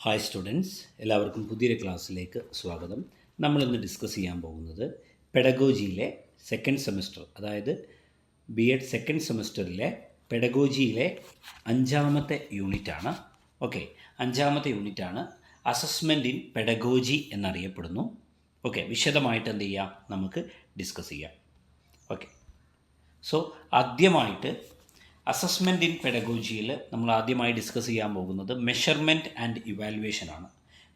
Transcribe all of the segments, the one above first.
Hi students, എല്ലാവർക്കും പുതിയൊരു ക്ലാസ്സിലേക്ക് സ്വാഗതം. നമ്മളിന്ന് ഡിസ്കസ് ചെയ്യാൻ പോകുന്നത് പെഡഗോജിയിലെ സെക്കൻഡ് സെമസ്റ്റർ, അതായത് BEd സെക്കൻഡ് സെമസ്റ്ററിലെ പെഡഗോജിയിലെ 5ാമത്തെ യൂണിറ്റാണ്. ഓക്കെ, 5ാമത്തെ യൂണിറ്റാണ് അസസ്മെൻറ്റ് ഇൻ പെഡഗോജി എന്നറിയപ്പെടുന്നു. ഓക്കെ, വിശദമായിട്ട് എന്ത് ചെയ്യാം, നമുക്ക് ഡിസ്കസ് ചെയ്യാം. ഓക്കെ, സോ ആദ്യമായിട്ട് അസസ്മെൻറ്റ് ഇൻ പെഡഗോജിയിൽ നമ്മൾ ആദ്യമായി ഡിസ്കസ് ചെയ്യാൻ പോകുന്നത് മെഷർമെൻറ്റ് ആൻഡ് ഇവാലുവേഷനാണ്.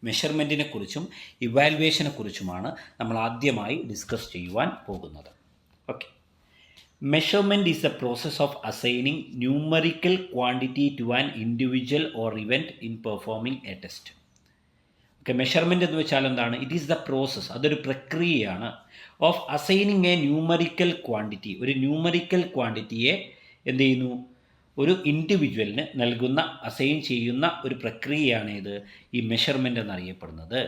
മെഷർമെൻറ്റിനെ കുറിച്ചും ഇവാലുവേഷനെ കുറിച്ചുമാണ് നമ്മൾ ആദ്യമായി ഡിസ്കസ് ചെയ്യുവാൻ പോകുന്നത്. Okay, measurement is the process of assigning numerical quantity to an individual or event in performing a test. Okay, measurement എന്ന് വെച്ചാൽ എന്താണ്? ഇറ്റ് ഈസ് ദ പ്രോസസ്, അതൊരു പ്രക്രിയയാണ്, of assigning a numerical quantity. ഒരു ന്യൂമറിക്കൽ ക്വാണ്ടിറ്റിയെ എന്ത് ചെയ്യുന്നു, ഒരു ഇൻഡിവിജ്വലിന് നൽകുന്ന, അസൈൻ ചെയ്യുന്ന ഒരു പ്രക്രിയയാണ് ഇത് ഈ മെഷർമെൻറ്റ് എന്നറിയപ്പെടുന്നത്.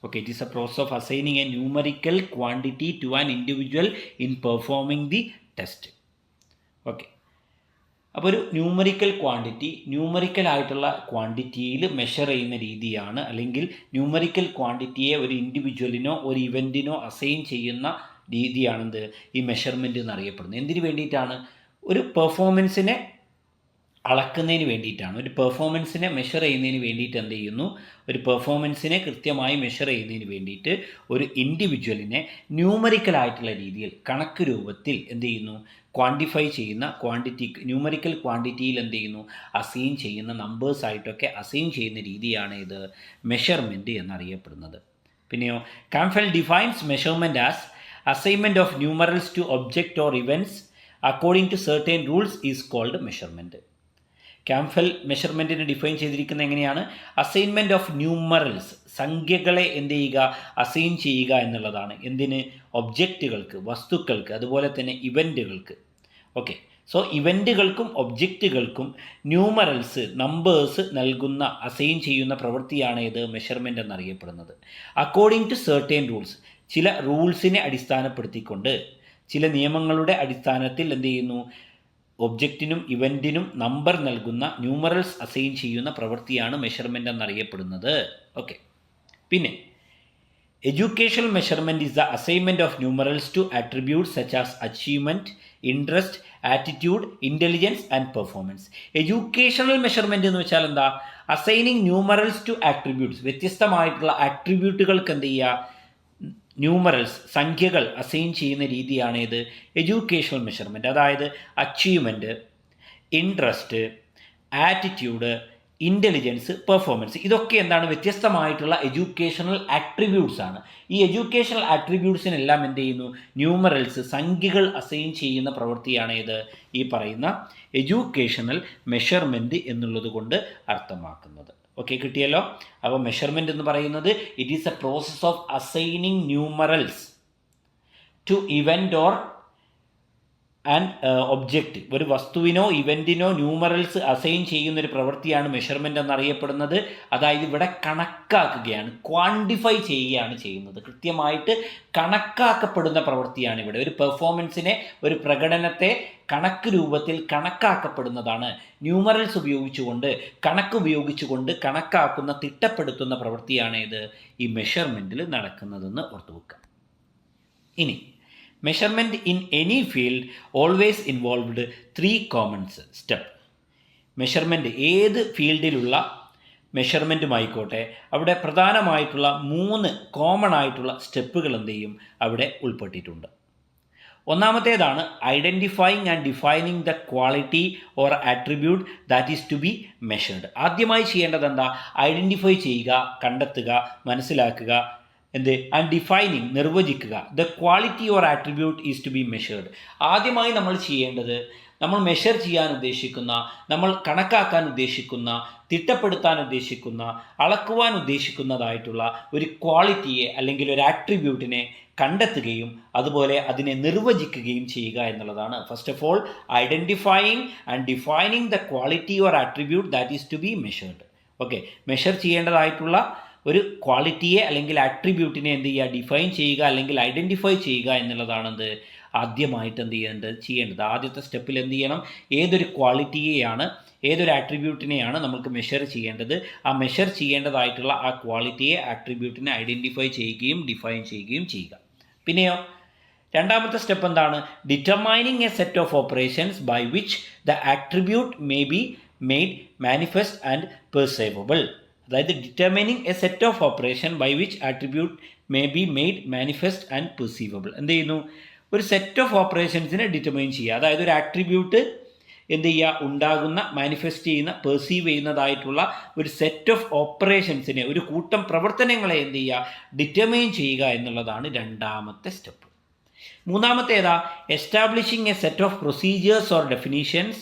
Okay, it is a process of assigning a numerical quantity to an individual in performing the test. Okay, അപ്പോൾ ഒരു ന്യൂമറിക്കൽ ക്വാണ്ടിറ്റി, ന്യൂമറിക്കലായിട്ടുള്ള ക്വാണ്ടിറ്റിയിൽ മെഷർ ചെയ്യുന്ന രീതിയാണ്, അല്ലെങ്കിൽ ന്യൂമറിക്കൽ ക്വാണ്ടിറ്റിയെ ഒരു ഇൻഡിവിജ്വലിനോ ഒരു ഇവൻറ്റിനോ അസൈൻ ചെയ്യുന്ന രീതിയാണെന്ത് ഈ മെഷർമെൻറ്റ് എന്നറിയപ്പെടുന്നത്. എന്തിനു വേണ്ടിയിട്ടാണ്? ഒരു പെർഫോമൻസിനെ അളക്കുന്നതിന് വേണ്ടിയിട്ടാണ്. ഒരു പെർഫോമൻസിനെ മെഷർ ചെയ്യുന്നതിന് വേണ്ടിയിട്ട് എന്ത് ചെയ്യുന്നു, ഒരു പെർഫോമൻസിനെ കൃത്യമായി മെഷർ ചെയ്യുന്നതിന് വേണ്ടിയിട്ട് ഒരു ഇൻഡിവിജ്വലിനെ ന്യൂമറിക്കലായിട്ടുള്ള രീതിയിൽ, കണക്ക് രൂപത്തിൽ എന്ത് ചെയ്യുന്നു, ക്വാണ്ടിഫൈ ചെയ്യുന്ന ക്വാണ്ടിറ്റി, ന്യൂമറിക്കൽ ക്വാണ്ടിറ്റിയിൽ എന്ത് ചെയ്യുന്നു, അസൈൻ ചെയ്യുന്ന, നമ്പേഴ്സായിട്ടൊക്കെ അസൈൻ ചെയ്യുന്ന രീതിയാണ് ഇത് മെഷർമെൻറ്റ് എന്നറിയപ്പെടുന്നത്. പിന്നെയോ, Campbell defines measurement as assignment of numerals to object or events according to certain rules is called measurement. Campbell മെഷർമെൻറ്റിനെ ഡിഫൈൻ ചെയ്തിരിക്കുന്നത് എങ്ങനെയാണ്? അസൈൻമെൻറ്റ് ഓഫ് ന്യൂമറൽസ്, സംഖ്യകളെ എന്ത് ചെയ്യുക, അസൈൻ ചെയ്യുക എന്നുള്ളതാണ്. എന്തിന്? ഒബ്ജക്റ്റുകൾക്ക്, വസ്തുക്കൾക്ക്, അതുപോലെ തന്നെ ഇവൻറ്റുകൾക്ക്. ഓക്കെ, സോ ഇവൻറ്റുകൾക്കും ഒബ്ജക്റ്റുകൾക്കും ന്യൂമറൽസ്, നമ്പേഴ്സ് നൽകുന്ന, അസൈൻ ചെയ്യുന്ന പ്രവൃത്തിയാണ് ഇത് മെഷർമെൻറ്റ് എന്നറിയപ്പെടുന്നത്. അക്കോർഡിംഗ് ടു സെർട്ടൈൻ റൂൾസ്, ചില റൂൾസിനെ അടിസ്ഥാനപ്പെടുത്തിക്കൊണ്ട്, ചില നിയമങ്ങളുടെ അടിസ്ഥാനത്തിൽ എന്ത് ചെയ്യുന്നു, ഒബ്ജക്റ്റിനും ഇവൻറ്റിനും നമ്പർ നൽകുന്ന, ന്യൂമറൽസ് അസൈൻ ചെയ്യുന്ന പ്രവൃത്തിയാണ് മെഷർമെൻറ്റ് എന്നറിയപ്പെടുന്നത്. ഓക്കെ, പിന്നെ educational measurement is the assignment of numerals to attributes such as achievement, interest, attitude, intelligence and performance. Educational measurement എന്ന് വെച്ചാൽ എന്താ? അസൈനിങ് ന്യൂമറൽസ് ടു ആട്രിബ്യൂട്ട്സ്, വ്യത്യസ്തമായിട്ടുള്ള ആട്രിബ്യൂട്ടുകൾക്ക് എന്ത് ചെയ്യുക, ന്യൂമറൽസ്, സംഖ്യകൾ അസൈൻ ചെയ്യുന്ന രീതിയാണ് ഇത് എഡ്യൂക്കേഷണൽ മെഷർമെൻറ്റ്. അതായത് achievement, interest, attitude, intelligence, performance, ഇതൊക്കെ എന്താണ്? വ്യത്യസ്തമായിട്ടുള്ള എഡ്യൂക്കേഷണൽ ആട്രിബ്യൂട്ട്സ് ആണ്. ഈ എഡ്യൂക്കേഷണൽ ആട്രിബ്യൂട്ട്സിനെല്ലാം എന്ത് ചെയ്യുന്നു, ന്യൂമറൽസ്, സംഖ്യകൾ അസൈൻ ചെയ്യുന്ന പ്രവൃത്തിയാണ് ഇത് ഈ പറയുന്ന എഡ്യൂക്കേഷണൽ മെഷർമെൻറ്റ് എന്നുള്ളത് കൊണ്ട് അർത്ഥമാക്കുന്നത്. ഓക്കെ, കിട്ടിയല്ലോ. അപ്പോൾ മെഷർമെൻറ്റ് എന്ന് പറയുന്നത് it is a process of assigning numerals to event or and object. ഒരു വസ്തുവിനോ ഇവൻറ്റിനോ ന്യൂമറൽസ് അസൈൻ ചെയ്യുന്നൊരു പ്രവൃത്തിയാണ് മെഷർമെൻറ്റ് എന്നറിയപ്പെടുന്നത്. അതായത് ഇവിടെ കണക്കാക്കുകയാണ്, ക്വാണ്ടിഫൈ ചെയ്യുകയാണ് ചെയ്യുന്നത്. കൃത്യമായിട്ട് കണക്കാക്കപ്പെടുന്ന പ്രവൃത്തിയാണ് ഇവിടെ. ഒരു പെർഫോമൻസിനെ, ഒരു പ്രകടനത്തെ കണക്ക് രൂപത്തിൽ കണക്കാക്കപ്പെടുന്നതാണ്. ന്യൂമറൽസ് ഉപയോഗിച്ചുകൊണ്ട്, കണക്ക് ഉപയോഗിച്ചുകൊണ്ട് കണക്കാക്കുന്ന, തിട്ടപ്പെടുത്തുന്ന പ്രവൃത്തിയാണ് ഇത് ഈ മെഷർമെൻറ്റിൽ നടക്കുന്നതെന്ന് ഓർത്തു വെക്കുക. ഇനി measurement in any field always involved 3 common step. Measurement ഏത് ഫീൽഡിലുള്ള മെഷർമെൻറ്റുമായിക്കോട്ടെ, അവിടെ പ്രധാനമായിട്ടുള്ള 3 കോമൺ ആയിട്ടുള്ള സ്റ്റെപ്പുകൾ എന്ത് ചെയ്യും, അവിടെ ഉൾപ്പെട്ടിട്ടുണ്ട്. ഒന്നാമത്തേതാണ് identifying and defining the quality or attribute that is to be measured. ആദ്യമായി ചെയ്യേണ്ടത് എന്താ? ഐഡൻറ്റിഫൈ ചെയ്യുക, കണ്ടെത്തുക, മനസ്സിലാക്കുക, എന്ത്, ആൻഡ് ഡിഫൈനിങ്, നിർവചിക്കുക, the quality or attribute is to be measured. ആദ്യമായി നമ്മൾ ചെയ്യേണ്ടത്, നമ്മൾ മെഷർ ചെയ്യാൻ ഉദ്ദേശിക്കുന്ന, നമ്മൾ കണക്കാക്കാൻ ഉദ്ദേശിക്കുന്ന, തിട്ടപ്പെടുത്താൻ ഉദ്ദേശിക്കുന്ന, അളക്കുവാൻ ഉദ്ദേശിക്കുന്നതായിട്ടുള്ള ഒരു ക്വാളിറ്റിയെ അല്ലെങ്കിൽ ഒരു ആട്രിബ്യൂട്ടിനെ കണ്ടെത്തുകയും അതുപോലെ അതിനെ നിർവചിക്കുകയും ചെയ്യുക എന്നുള്ളതാണ്. First of all identifying and defining the quality or attribute that is to be measured. Okay, measure ചെയ്യേണ്ടതായിട്ടുള്ള ഒരു ക്വാളിറ്റിയെ അല്ലെങ്കിൽ ആട്രിബ്യൂട്ടിനെ എന്ത് ചെയ്യുക, ഡിഫൈൻ ചെയ്യുക അല്ലെങ്കിൽ ഐഡൻറ്റിഫൈ ചെയ്യുക എന്നുള്ളതാണെന്ത് ആദ്യമായിട്ട് എന്ത് ചെയ്യേണ്ടത് ആദ്യത്തെ സ്റ്റെപ്പിൽ എന്ത് ചെയ്യണം, ഏതൊരു ക്വാളിറ്റിയെയാണ്, ഏതൊരു ആട്രിബ്യൂട്ടിനെയാണ് നമുക്ക് മെഷർ ചെയ്യേണ്ടത്, ആ മെഷർ ചെയ്യേണ്ടതായിട്ടുള്ള ആ ക്വാളിറ്റിയെ, ആട്രിബ്യൂട്ടിനെ ഐഡൻറ്റിഫൈ ചെയ്യുകയും ഡിഫൈൻ ചെയ്യുകയും ചെയ്യുക. പിന്നെയോ രണ്ടാമത്തെ സ്റ്റെപ്പ് എന്താണ്, determining a set of operations by which the attribute may be made manifest and perceivable. അതായത് determining a set of operation by which attribute may be made manifest and perceivable. എന്ത് ചെയ്യുന്നു, ഒരു set of ഓപ്പറേഷൻസിനെ determine ചെയ്യുക. അതായത് ഒരു attribute എന്ത് ചെയ്യുക, ഉണ്ടാകുന്ന, മാനിഫെസ്റ്റ് ചെയ്യുന്ന, പെർസീവ് ചെയ്യുന്നതായിട്ടുള്ള ഒരു സെറ്റ് ഓഫ് ഓപ്പറേഷൻസിനെ, ഒരു കൂട്ടം പ്രവർത്തനങ്ങളെ എന്ത് ചെയ്യുക, ഡിറ്റർമൈൻ ചെയ്യുക എന്നുള്ളതാണ് രണ്ടാമത്തെ സ്റ്റെപ്പ്. മൂന്നാമത്തെ ഏതാ, establishing a set of procedures or definitions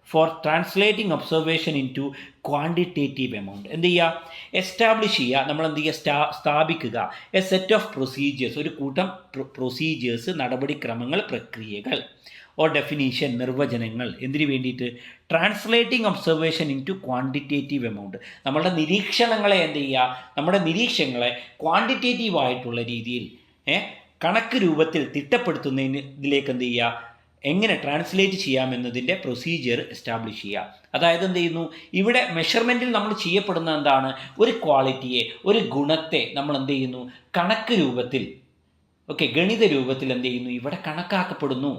for translating observation in to quantitative amount. എന്ത് ചെയ്യുക, എസ്റ്റാബ്ലിഷ് ചെയ്യുക, നമ്മൾ എന്ത് ചെയ്യുക, സ്ഥാപിക്കുക എ സെറ്റ് ഓഫ് പ്രൊസീജിയേഴ്സ്, ഒരു കൂട്ടം പ്രൊസീജിയേഴ്സ്, നടപടിക്രമങ്ങൾ, പ്രക്രിയകൾ, ഓർ ഡെഫിനീഷൻ, നിർവചനങ്ങൾ. എന്തിനു വേണ്ടിയിട്ട്, translating observation in to quantitative amount. നമ്മളുടെ നിരീക്ഷണങ്ങളെ എന്ത് ചെയ്യുക, നമ്മുടെ നിരീക്ഷണങ്ങളെ ക്വാണ്ടിറ്റേറ്റീവ് ആയിട്ടുള്ള രീതിയിൽ കണക്ക് രൂപത്തിൽ തിട്ടപ്പെടുത്തുന്നതിന് ഇതിലേക്ക് എന്ത് ചെയ്യുക, എങ്ങനെ ട്രാൻസ്ലേറ്റ് ചെയ്യാമെന്നതിൻ്റെ പ്രൊസീജിയർ എസ്റ്റാബ്ലിഷ് ചെയ്യുക. അതായത് എന്ത് ചെയ്യുന്നു, ഇവിടെ മെഷർമെൻറ്റിൽ നമ്മൾ ചെയ്യപ്പെടുന്ന എന്താണ്, ഒരു ക്വാളിറ്റിയെ, ഒരു ഗുണത്തെ നമ്മൾ എന്ത് ചെയ്യുന്നു, കണക്ക് രൂപത്തിൽ, ഗണിത രൂപത്തിൽ എന്ത് ചെയ്യുന്നു, ഇവിടെ കണക്കാക്കപ്പെടുന്നു.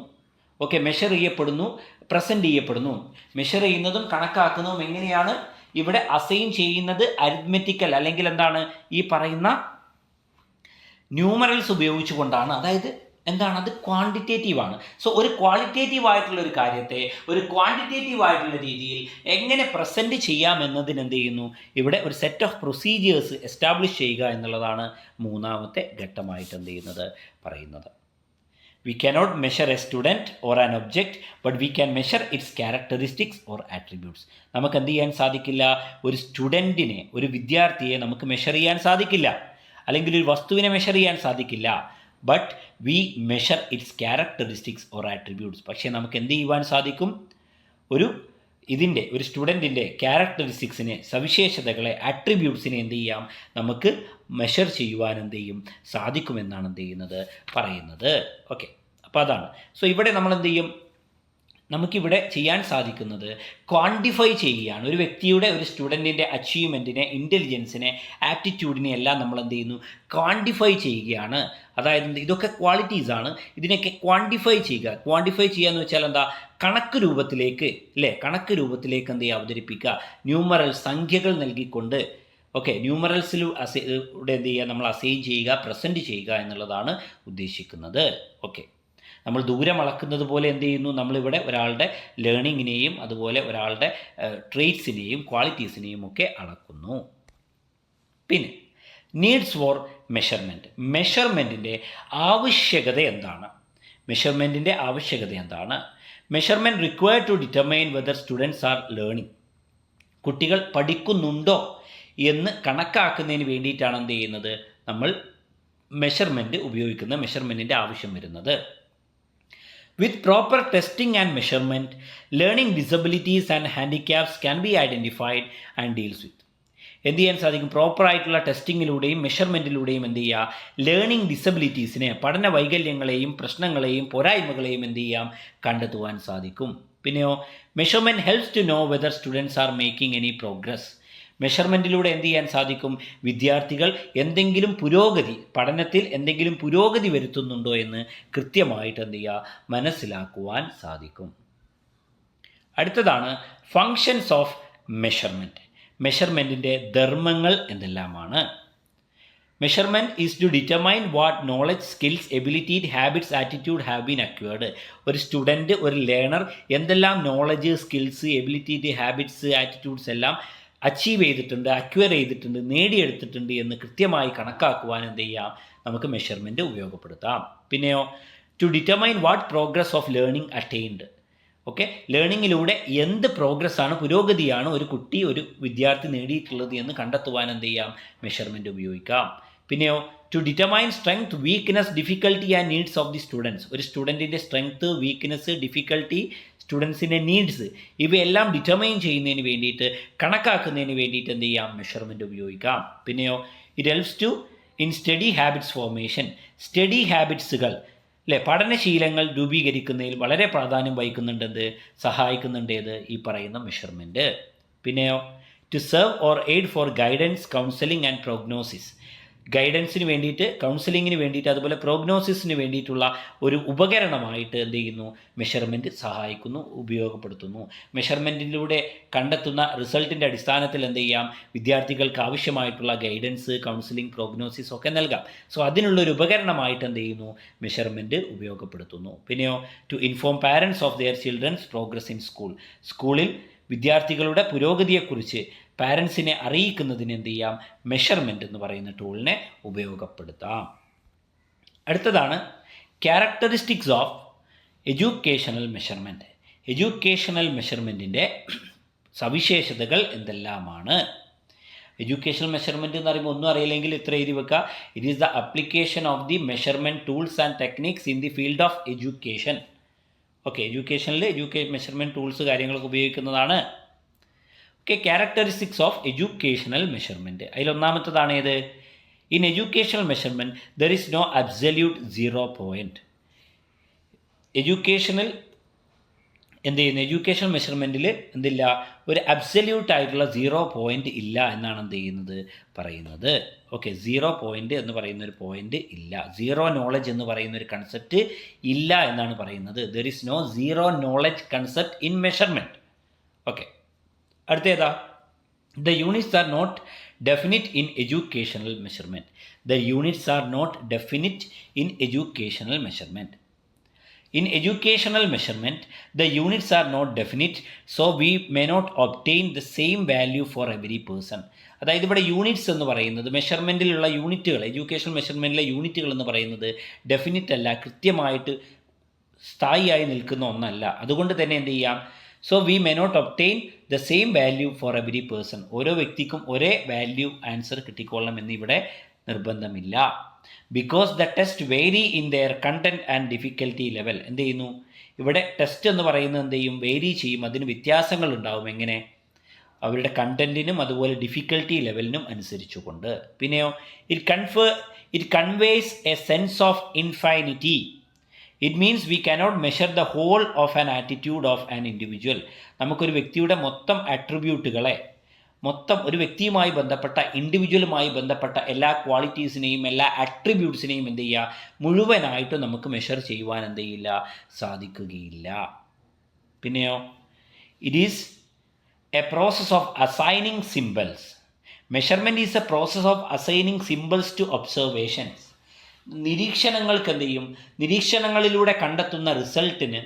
മെഷർ ചെയ്യപ്പെടുന്നു, പ്രസൻറ്റ് ചെയ്യപ്പെടുന്നു. മെഷർ ചെയ്യുന്നതും കണക്കാക്കുന്നതും എങ്ങനെയാണ്, ഇവിടെ അസൈൻ ചെയ്യുന്നത് അരിത്മെറ്റിക്കൽ അല്ലെങ്കിൽ എന്താണ്, ഈ പറയുന്ന ന്യൂമറൽസ് ഉപയോഗിച്ചുകൊണ്ടാണ്. അതായത് എന്താണ്, അത് ക്വാണ്ടിറ്റേറ്റീവ് ആണ്. സോ ഒരു ക്വാളിറ്റേറ്റീവ് ആയിട്ടുള്ള ഒരു കാര്യത്തെ ഒരു ക്വാണ്ടിറ്റേറ്റീവ് ആയിട്ടുള്ള രീതിയിൽ എങ്ങനെ പ്രസൻറ്റ് ചെയ്യാമെന്നതിന് എന്ത് ചെയ്യുന്നു, ഇവിടെ ഒരു സെറ്റ് ഓഫ് പ്രൊസീജിയേഴ്സ് എസ്റ്റാബ്ലിഷ് ചെയ്യുക എന്നുള്ളതാണ് മൂന്നാമത്തെ ഘട്ടമായിട്ട് എന്ത് ചെയ്യുന്നത്, പറയുന്നത്. We cannot measure a student or an object, but we can measure its characteristics or attributes. നമുക്ക് എന്ത് ചെയ്യാൻ സാധിക്കില്ല, ഒരു സ്റ്റുഡൻറ്റിനെ, ഒരു വിദ്യാർത്ഥിയെ നമുക്ക് മെഷർ ചെയ്യാൻ സാധിക്കില്ല, അല്ലെങ്കിൽ ഒരു വസ്തുവിനെ മെഷർ ചെയ്യാൻ സാധിക്കില്ല. But we measure it's characteristics or attributes. പക്ഷേ നമുക്ക് എന്ത് ചെയ്യുവാൻ സാധിക്കും, ഒരു സ്റ്റുഡൻറ്റിൻ്റെ ക്യാരക്ടറിസ്റ്റിക്സിനെ, സവിശേഷതകളെ, ആട്രിബ്യൂട്ട്സിനെ എന്ത് ചെയ്യാം, നമുക്ക് മെഷർ ചെയ്യുവാൻ എന്ത് ചെയ്യും, സാധിക്കുമെന്നാണ് എന്ത് ചെയ്യുന്നത്, പറയുന്നത്. അപ്പോൾ അതാണ്. സോ ഇവിടെ നമ്മൾ എന്ത് ചെയ്യും, നമുക്കിവിടെ ചെയ്യാൻ സാധിക്കുന്നത് ക്വാണ്ടിഫൈ ചെയ്യുകയാണ്. ഒരു വ്യക്തിയുടെ, ഒരു സ്റ്റുഡൻറ്റിൻ്റെ അച്ചീവ്മെൻറ്റിനെ, ഇൻ്റലിജൻസിനെ, ആപ്റ്റിറ്റ്യൂഡിനെ എല്ലാം നമ്മൾ എന്ത് ചെയ്യുന്നു, ക്വാണ്ടിഫൈ ചെയ്യുകയാണ്. അതായത് ഇതൊക്കെ ക്വാളിറ്റീസാണ്, ഇതിനൊക്കെ ക്വാണ്ടിഫൈ ചെയ്യുക. ക്വാണ്ടിഫൈ ചെയ്യുക എന്ന് വെച്ചാൽ എന്താ, കണക്ക് രൂപത്തിലേക്ക് എന്ത് ചെയ്യുക, അവതരിപ്പിക്കുക. ന്യൂമറൽ സംഖ്യകൾ നൽകിക്കൊണ്ട് ന്യൂമറൽസിലൂടെ എന്ത് ചെയ്യുക, നമ്മൾ അസൈൻ ചെയ്യുക, പ്രസൻറ്റ് ചെയ്യുക എന്നുള്ളതാണ് ഉദ്ദേശിക്കുന്നത്. നമ്മൾ ദൂരം അളക്കുന്നത് പോലെ എന്ത് ചെയ്യുന്നു, നമ്മളിവിടെ ഒരാളുടെ ലേണിങ്ങിനെയും അതുപോലെ ഒരാളുടെ ട്രേറ്റ്സിനെയും ക്വാളിറ്റീസിനെയും ഒക്കെ അളക്കുന്നു. പിന്നെ നീഡ്സ് ഫോർ മെഷർമെൻറ്റ്. മെഷർമെൻറ്റിൻ്റെ ആവശ്യകത എന്താണ്? Measurement required to determine whether students are learning. കുട്ടികൾ പഠിക്കുന്നുണ്ടോ എന്ന് കണക്കാക്കുന്നതിന് വേണ്ടിയിട്ടാണ് എന്ത് ചെയ്യുന്നത്, നമ്മൾ മെഷർമെൻറ്റിൻ്റെ ആവശ്യം വരുന്നത്. With proper testing and measurement, learning disabilities and handicaps can be identified and deals with. എന്ത് ചെയ്യാൻ സാധിക്കും, പ്രോപ്പറായിട്ടുള്ള ടെസ്റ്റിങ്ങിലൂടെയും മെഷർമെൻറ്റിലൂടെയും എന്ത് ചെയ്യുക, ലേണിംഗ് ഡിസബിലിറ്റീസിനെ, പഠന വൈകല്യങ്ങളെയും പ്രശ്നങ്ങളെയും പോരായ്മകളെയും എന്ത് ചെയ്യാം, കണ്ടെത്തുവാൻ സാധിക്കും. പിന്നെയോ measurement helps to know whether students are making any progress. മെഷർമെൻറ്റിലൂടെ എന്ത് ചെയ്യാൻ സാധിക്കും, വിദ്യാർത്ഥികൾ പഠനത്തിൽ എന്തെങ്കിലും പുരോഗതി വരുത്തുന്നുണ്ടോ എന്ന് കൃത്യമായിട്ട് എന്ത് ചെയ്യുക, മനസ്സിലാക്കുവാൻ സാധിക്കും. അടുത്തതാണ് ഫങ്ഷൻസ് ഓഫ് മെഷർമെൻറ്റ്. മെഷർമെൻറ്റിൻ്റെ ധർമ്മങ്ങൾ എന്തെല്ലാമാണ്? Measurement is to determine what knowledge, skills, ability, habits, attitude have been acquired. ഒരു സ്റ്റുഡൻറ്റ്, ഒരു ലേണർ എന്തെല്ലാം knowledge, skills, ability, habits, attitudes എല്ലാം അച്ചീവ് ചെയ്തിട്ടുണ്ട്, അക്വയർ ചെയ്തിട്ടുണ്ട്, നേടിയെടുത്തിട്ടുണ്ട് എന്ന് കൃത്യമായി കണക്കാക്കുവാൻ എന്ത് ചെയ്യാം, നമുക്ക് മെഷർമെൻറ്റ് ഉപയോഗപ്പെടുത്താം. പിന്നെയോ to determine what progress of learning attained. ലേണിങ്ങിലൂടെ എന്ത് പ്രോഗ്രസ്സാണ്, പുരോഗതിയാണ് ഒരു വിദ്യാർത്ഥി നേടിയിട്ടുള്ളത് എന്ന് കണ്ടെത്തുവാൻ എന്ത് ചെയ്യാം, മെഷർമെൻറ്റ് ഉപയോഗിക്കാം. പിന്നെയോ to determine strength, weakness, difficulty and needs of the students. ഒരു സ്റ്റുഡൻറ്റിൻ്റെ സ്ട്രെങ്ത്, വീക്ക്നെസ്, ഡിഫിക്കൽട്ടി, സ്റ്റുഡൻസിൻ്റെ നീഡ്സ്, ഇവയെല്ലാം ഡിറ്റർമൈൻ ചെയ്യുന്നതിന് വേണ്ടിയിട്ട്, കണക്കാക്കുന്നതിന് വേണ്ടിയിട്ട് എന്ത് ചെയ്യാം, മെഷർമെൻറ്റ് ഉപയോഗിക്കാം. പിന്നെയോ it helps to in study habits formation. Study ഹാബിറ്റ്സുകൾ അല്ലേ? പഠനശീലങ്ങൾ രൂപീകരിക്കുന്നതിൽ വളരെ പ്രാധാന്യം വഹിക്കുന്നുണ്ട്, സഹായിക്കുന്നുണ്ട് ഈ പറയുന്ന മെഷർമെൻറ്റ്. പിന്നെയോ to serve or aid for guidance, counselling and prognosis. ഗൈഡൻസിന് വേണ്ടിയിട്ട്, കൗൺസിലിങ്ങിന് വേണ്ടിയിട്ട്, അതുപോലെ പ്രോഗ്നോസിസിന് വേണ്ടിയിട്ടുള്ള ഒരു ഉപകരണമായിട്ട് എന്ത് ചെയ്യുന്നു? മെഷർമെൻറ്റ് സഹായിക്കുന്നു, ഉപയോഗപ്പെടുത്തുന്നു. മെഷർമെൻറ്റിലൂടെ കണ്ടെത്തുന്ന റിസൾട്ടിൻ്റെ അടിസ്ഥാനത്തിൽ എന്ത് ചെയ്യാം? വിദ്യാർത്ഥികൾക്ക് ആവശ്യമായിട്ടുള്ള ഗൈഡൻസ്, കൗൺസിലിംഗ്, പ്രോഗ്നോസിസ് ഒക്കെ നൽകാം. സോ അതിനുള്ളൊരു ഉപകരണമായിട്ട് എന്ത് ചെയ്യുന്നു? മെഷർമെൻറ്റ് ഉപയോഗപ്പെടുത്തുന്നു. പിന്നെയോ to inform parents of their children's progress in school. സ്കൂളിൽ വിദ്യാർത്ഥികളുടെ പുരോഗതിയെക്കുറിച്ച് പാരൻസിനെ അറിയിക്കുന്നതിന് എന്ത് ചെയ്യാം? മെഷർമെൻറ്റ് എന്ന് പറയുന്ന ടൂളിനെ ഉപയോഗപ്പെടുത്താം. അടുത്തതാണ് characteristics of educational measurement. Educational മെഷർമെൻറ്റിൻ്റെ സവിശേഷതകൾ എന്തെല്ലാമാണ്? എഡ്യൂക്കേഷണൽ മെഷർമെൻറ്റ് എന്ന് പറയുമ്പോൾ ഒന്നും അറിയില്ലെങ്കിൽ ഇത്ര എഴുതി വെക്കുക. It is the application of the measurement tools and techniques in the field of education. Okay, എഡ്യൂക്കേഷനിൽ മെഷർമെൻറ്റ് ടൂൾസ് കാര്യങ്ങളൊക്കെ ഉപയോഗിക്കുന്നതാണ്. Okay, characteristics of educational measurement. അതിലൊന്നാമത്തതാണ് ഏത്? In educational measurement there is no absolute zero point. Educational മെഷർമെൻറ്റിൽ എന്തില്ല? ഒരു absolute ആയിട്ടുള്ള zero point ഇല്ല എന്നാണ് പറയുന്നത്. ഓക്കെ, സീറോ പോയിൻറ്റ് എന്ന് പറയുന്ന ഒരു പോയിൻറ്റ് ഇല്ല. സീറോ നോളജ് എന്ന് പറയുന്ന ഒരു കൺസെപ്റ്റ് ഇല്ല എന്നാണ് പറയുന്നത്. There is no zero knowledge concept in measurement. Okay, അടുത്തേതാ? The units are not definite in educational measurement. The units are not definite in educational measurement. In educational measurement, the units are not definite, so we may not obtain the same value for every person. അതായത് ഇവിടെ units എന്ന് പറയുന്നത്, മെഷർമെൻറ്റിലുള്ള യൂണിറ്റുകൾ, education മെഷർമെൻറ്റിലെ യൂണിറ്റുകൾ എന്ന് പറയുന്നത് definite അല്ല, കൃത്യമായിട്ട് സ്ഥായിയായി നിൽക്കുന്ന ഒന്നല്ല. അതുകൊണ്ട് തന്നെ എന്ത് ചെയ്യാം? So we may not obtain the same value for every person. ഓരോ വ്യക്തിക്കും ഒരേ വാല്യൂ ആൻസർ കിട്ടിക്കൊള്ളണം എന്ന് ഇവിടെ നിർബന്ധമില്ല. Because the test vary in their content and difficulty level. എന്ത് ചെയ്യുന്നു? ഇവിടെ ടെസ്റ്റ് എന്ന് പറയുന്നത് എന്ത് ചെയ്യും? വേരി ചെയ്യും, അതിന് വ്യത്യാസങ്ങൾ ഉണ്ടാവും. എങ്ങനെ? അവരുടെ കണ്ടൻറ്റിനും അതുപോലെ ഡിഫിക്കൽറ്റി ലെവലിനും അനുസരിച്ചുകൊണ്ട്. പിന്നെയോ it conveys a sense of infinity. It means we cannot measure the whole of an attitude of an individual. നമുക്കൊരു വ്യക്തിയുടെ മൊത്തം ആട്രിബ്യൂട്ടുകളെ, മൊത്തം ഒരു വ്യക്തിയുമായി ബന്ധപ്പെട്ട, ഇൻഡിവിജ്വലുമായി ബന്ധപ്പെട്ട എല്ലാ ക്വാളിറ്റീസിനെയും എല്ലാ ആട്രിബ്യൂട്ട്സിനെയും എന്ത് ചെയ്യുക? മുഴുവനായിട്ട് നമുക്ക് മെഷർ ചെയ്യുവാൻ എന്ത് ചെയ്യില്ല? സാധിക്കുകയില്ല. പിന്നെയോ it is a process of assigning symbols. Measurement is a process of assigning symbols to observations. നിരീക്ഷണങ്ങൾക്ക് എന്ത് ചെയ്യും? നിരീക്ഷണങ്ങളിലൂടെ കണ്ടെത്തുന്ന റിസൾട്ടിന്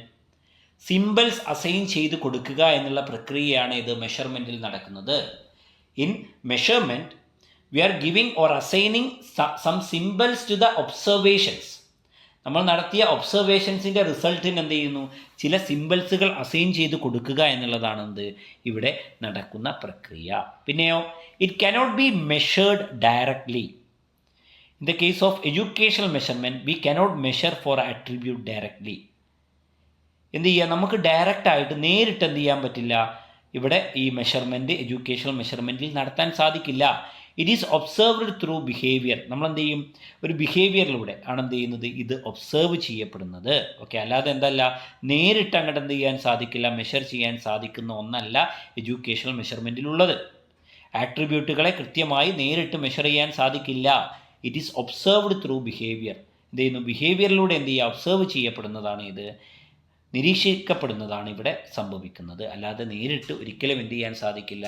സിംബൽസ് അസൈൻ ചെയ്ത് കൊടുക്കുക എന്നുള്ള പ്രക്രിയയാണ് ഇത് മെഷർമെൻറ്റിൽ നടക്കുന്നത്. In measurement we are giving or assigning some symbols to the observations. നമ്മൾ നടത്തിയ ഒബ്സർവേഷൻസിൻ്റെ റിസൾട്ടിന് എന്ത് ചെയ്യുന്നു? ചില സിംബൽസുകൾ അസൈൻ ചെയ്ത് കൊടുക്കുക എന്നുള്ളതാണ് ഇവിടെ നടക്കുന്ന പ്രക്രിയ. പിന്നെയോ it cannot be measured directly. In the case of educational measurement we cannot measure for attribute directly. എന്ത് ചെയ്യുക? നമുക്ക് ഡയറക്റ്റായിട്ട് നേരിട്ട് എന്ത് ചെയ്യാൻ പറ്റില്ല? ഇവിടെ ഈ മെഷർമെൻറ്റ്, എഡ്യൂക്കേഷണൽ മെഷർമെൻറ്റിൽ നടത്താൻ സാധിക്കില്ല. It is observed through behaviour. നമ്മളെന്ത് ചെയ്യും? ഒരു ബിഹേവിയറിലൂടെ ആണ് എന്ത് ചെയ്യുന്നത്? ഇത് ഒബ്സർവ് ചെയ്യപ്പെടുന്നത്. ഓക്കെ, അല്ലാതെ എന്തല്ല, നേരിട്ട് അങ്ങോട്ട് എന്ത് ചെയ്യാൻ സാധിക്കില്ല, മെഷർ ചെയ്യാൻ സാധിക്കുന്ന ഒന്നല്ല എഡ്യൂക്കേഷണൽ മെഷർമെൻറ്റിലുള്ളത്. ആട്രിബ്യൂട്ടുകളെ കൃത്യമായി നേരിട്ട് മെഷർ ചെയ്യാൻ സാധിക്കില്ല. It is observed through behaviour. എന്ത് ചെയ്യുന്നു? ബിഹേവിയറിലൂടെ എന്ത് ചെയ്യുക? ഒബ്സർവ് ചെയ്യപ്പെടുന്നതാണ് ഇത്, നിരീക്ഷിക്കപ്പെടുന്നതാണ് ഇവിടെ സംഭവിക്കുന്നത്. അല്ലാതെ നേരിട്ട് ഒരിക്കലും എന്ത് ചെയ്യാൻ സാധിക്കില്ല?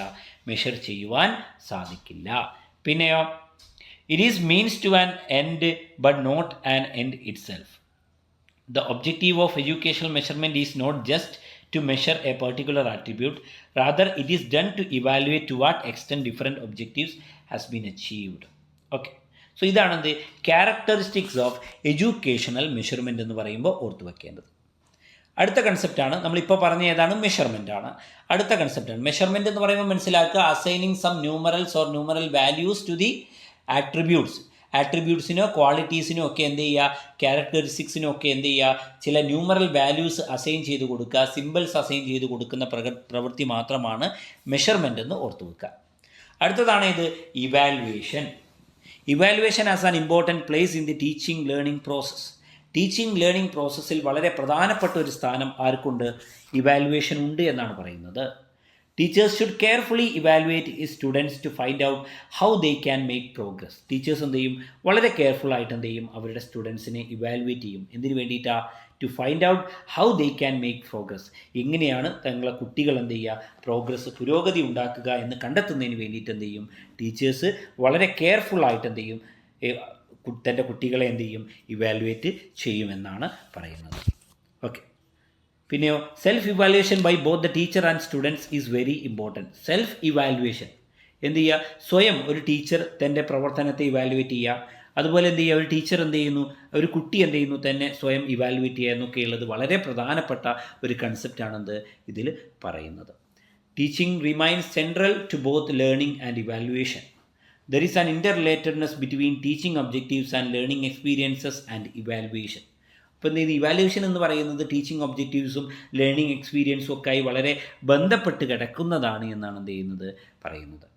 മെഷർ ചെയ്യുവാൻ സാധിക്കില്ല. പിന്നെയോ it is means to an end but not an end itself. The objective of educational measurement is not just to measure a particular attribute, rather it is done to evaluate to what extent different objectives has been achieved. Okay, so ഇതാണ് characteristics of educational measurement എന്ന് പറയുമ്പോൾ ഓർത്തു വയ്ക്കേണ്ടത്. അടുത്ത കൺസെപ്റ്റാണ്, നമ്മളിപ്പോൾ പറഞ്ഞ ഏതാണ്? Measurement ആണ്. അടുത്ത കൺസെപ്റ്റാണ് മെഷർമെൻറ്റ് എന്ന് പറയുമ്പോൾ മനസ്സിലാക്കുക, assigning some numerals or numeral values to the attributes. ആട്രിബ്യൂട്ട്സിനോ ക്വാളിറ്റീസിനോ ഒക്കെ എന്ത് ചെയ്യുക? ക്യാരക്ടറിസ്റ്റിക്സിനോ ഒക്കെ എന്ത് ചെയ്യുക? ചില ന്യൂമറൽ വാല്യൂസ് അസൈൻ ചെയ്ത് കൊടുക്കുക, സിമ്പിൾസ് അസൈൻ ചെയ്ത് കൊടുക്കുന്ന പ്രവൃത്തി മാത്രമാണ് മെഷർമെൻ്റ് എന്ന് ഓർത്തു വെക്കുക. അടുത്തതാണ് ഇത് evaluation. Evaluation has an important place in the teaching learning process. Teaching learning പ്രോസസ്സിൽ വളരെ പ്രധാനപ്പെട്ട ഒരു സ്ഥാനം ആർക്കുണ്ട്? ഇവാലുവേഷൻ ഉണ്ട് എന്നാണ് പറയുന്നത്. ടീച്ചേഴ്സ് ഷുഡ് കെയർഫുള്ളി ഇവാലുവേറ്റ് ഈ students to find out how they can make progress. Teachers എന്ത് ചെയ്യും? വളരെ കെയർഫുള്ളായിട്ട് എന്ത് ചെയ്യും? അവരുടെ സ്റ്റുഡൻസിനെ ഇവാലുവേറ്റ് ചെയ്യും. എന്തിനു വേണ്ടിയിട്ടാണ്? To find out how they can make progress. എങ്ങനെയാണ് തങ്ങളെ കുട്ടികൾ എന്ത് ചെയ്യുക, പുരോഗതി ഉണ്ടാക്കുക എന്ന് കണ്ടെത്തുന്നതിന് വേണ്ടിയിട്ട് എന്ത് ചെയ്യും? ടീച്ചേഴ്സ് വളരെ കെയർഫുള്ളായിട്ട് എന്ത് ചെയ്യും? തൻ്റെ കുട്ടികളെ എന്ത് ചെയ്യും? ഇവാലുവേറ്റ് ചെയ്യുമെന്നാണ് പറയുന്നത്. ഓക്കെ. പിന്നെയോ self evaluation by both the teacher and students is very important. Self evaluation എന്ത് ചെയ്യുക? സ്വയം ഒരു ടീച്ചർ തൻ്റെ പ്രവർത്തനത്തെ ഇവാലുവേറ്റ് ചെയ്യുക. അതുപോലെ എന്ത് ചെയ്യുക? ഒരു ടീച്ചർ എന്ത് ചെയ്യുന്നു, ഒരു കുട്ടി എന്ത് ചെയ്യുന്നു, തന്നെ സ്വയം ഇവാലുവേറ്റ് ചെയ്യുക എന്നൊക്കെയുള്ളത് വളരെ പ്രധാനപ്പെട്ട ഒരു കൺസെപ്റ്റാണെന്ത് ഇതിൽ പറയുന്നത്. Teaching remains central to both learning and evaluation. There is an interrelatedness between teaching objectives and learning experiences and evaluation. അപ്പോൾ എന്ത് ചെയ്യുന്നത്? ഇവാലുവേഷൻ എന്ന് പറയുന്നത് ടീച്ചിങ് ഒബ്ജക്റ്റീവ്സും ലേണിംഗ് എക്സ്പീരിയൻസും ഒക്കെ ആയി വളരെ ബന്ധപ്പെട്ട് കിടക്കുന്നതാണ് എന്നാണ് എന്ത് ചെയ്യുന്നത് പറയുന്നത്.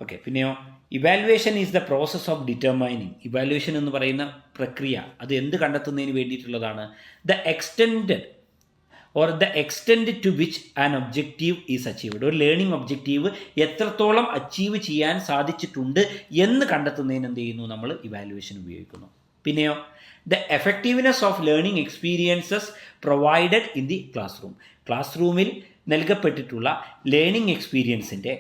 ഓക്കെ. പിന്നെയോ evaluation is the process of determining. Evaluation എന്ന് പറയുന്ന പ്രക്രിയ അത് എന്ത് കണ്ടെത്തുന്നതിന് വേണ്ടിയിട്ടുള്ളതാണ്? The extend to which an objective is achieved. ഒരു ലേണിംഗ് ഒബ്ജക്റ്റീവ് എത്രത്തോളം അച്ചീവ് ചെയ്യാൻ സാധിച്ചിട്ടുണ്ട് എന്ന് കണ്ടെത്തുന്നതിന് എന്ത് ചെയ്യുന്നു? നമ്മൾ ഇവാലുവേഷൻ ഉപയോഗിക്കുന്നു. പിന്നെയോ the effectiveness of learning experiences provided in the class room. Class റൂമിൽ നൽകപ്പെട്ടിട്ടുള്ള ലേണിംഗ് എക്സ്പീരിയൻസിൻ്റെ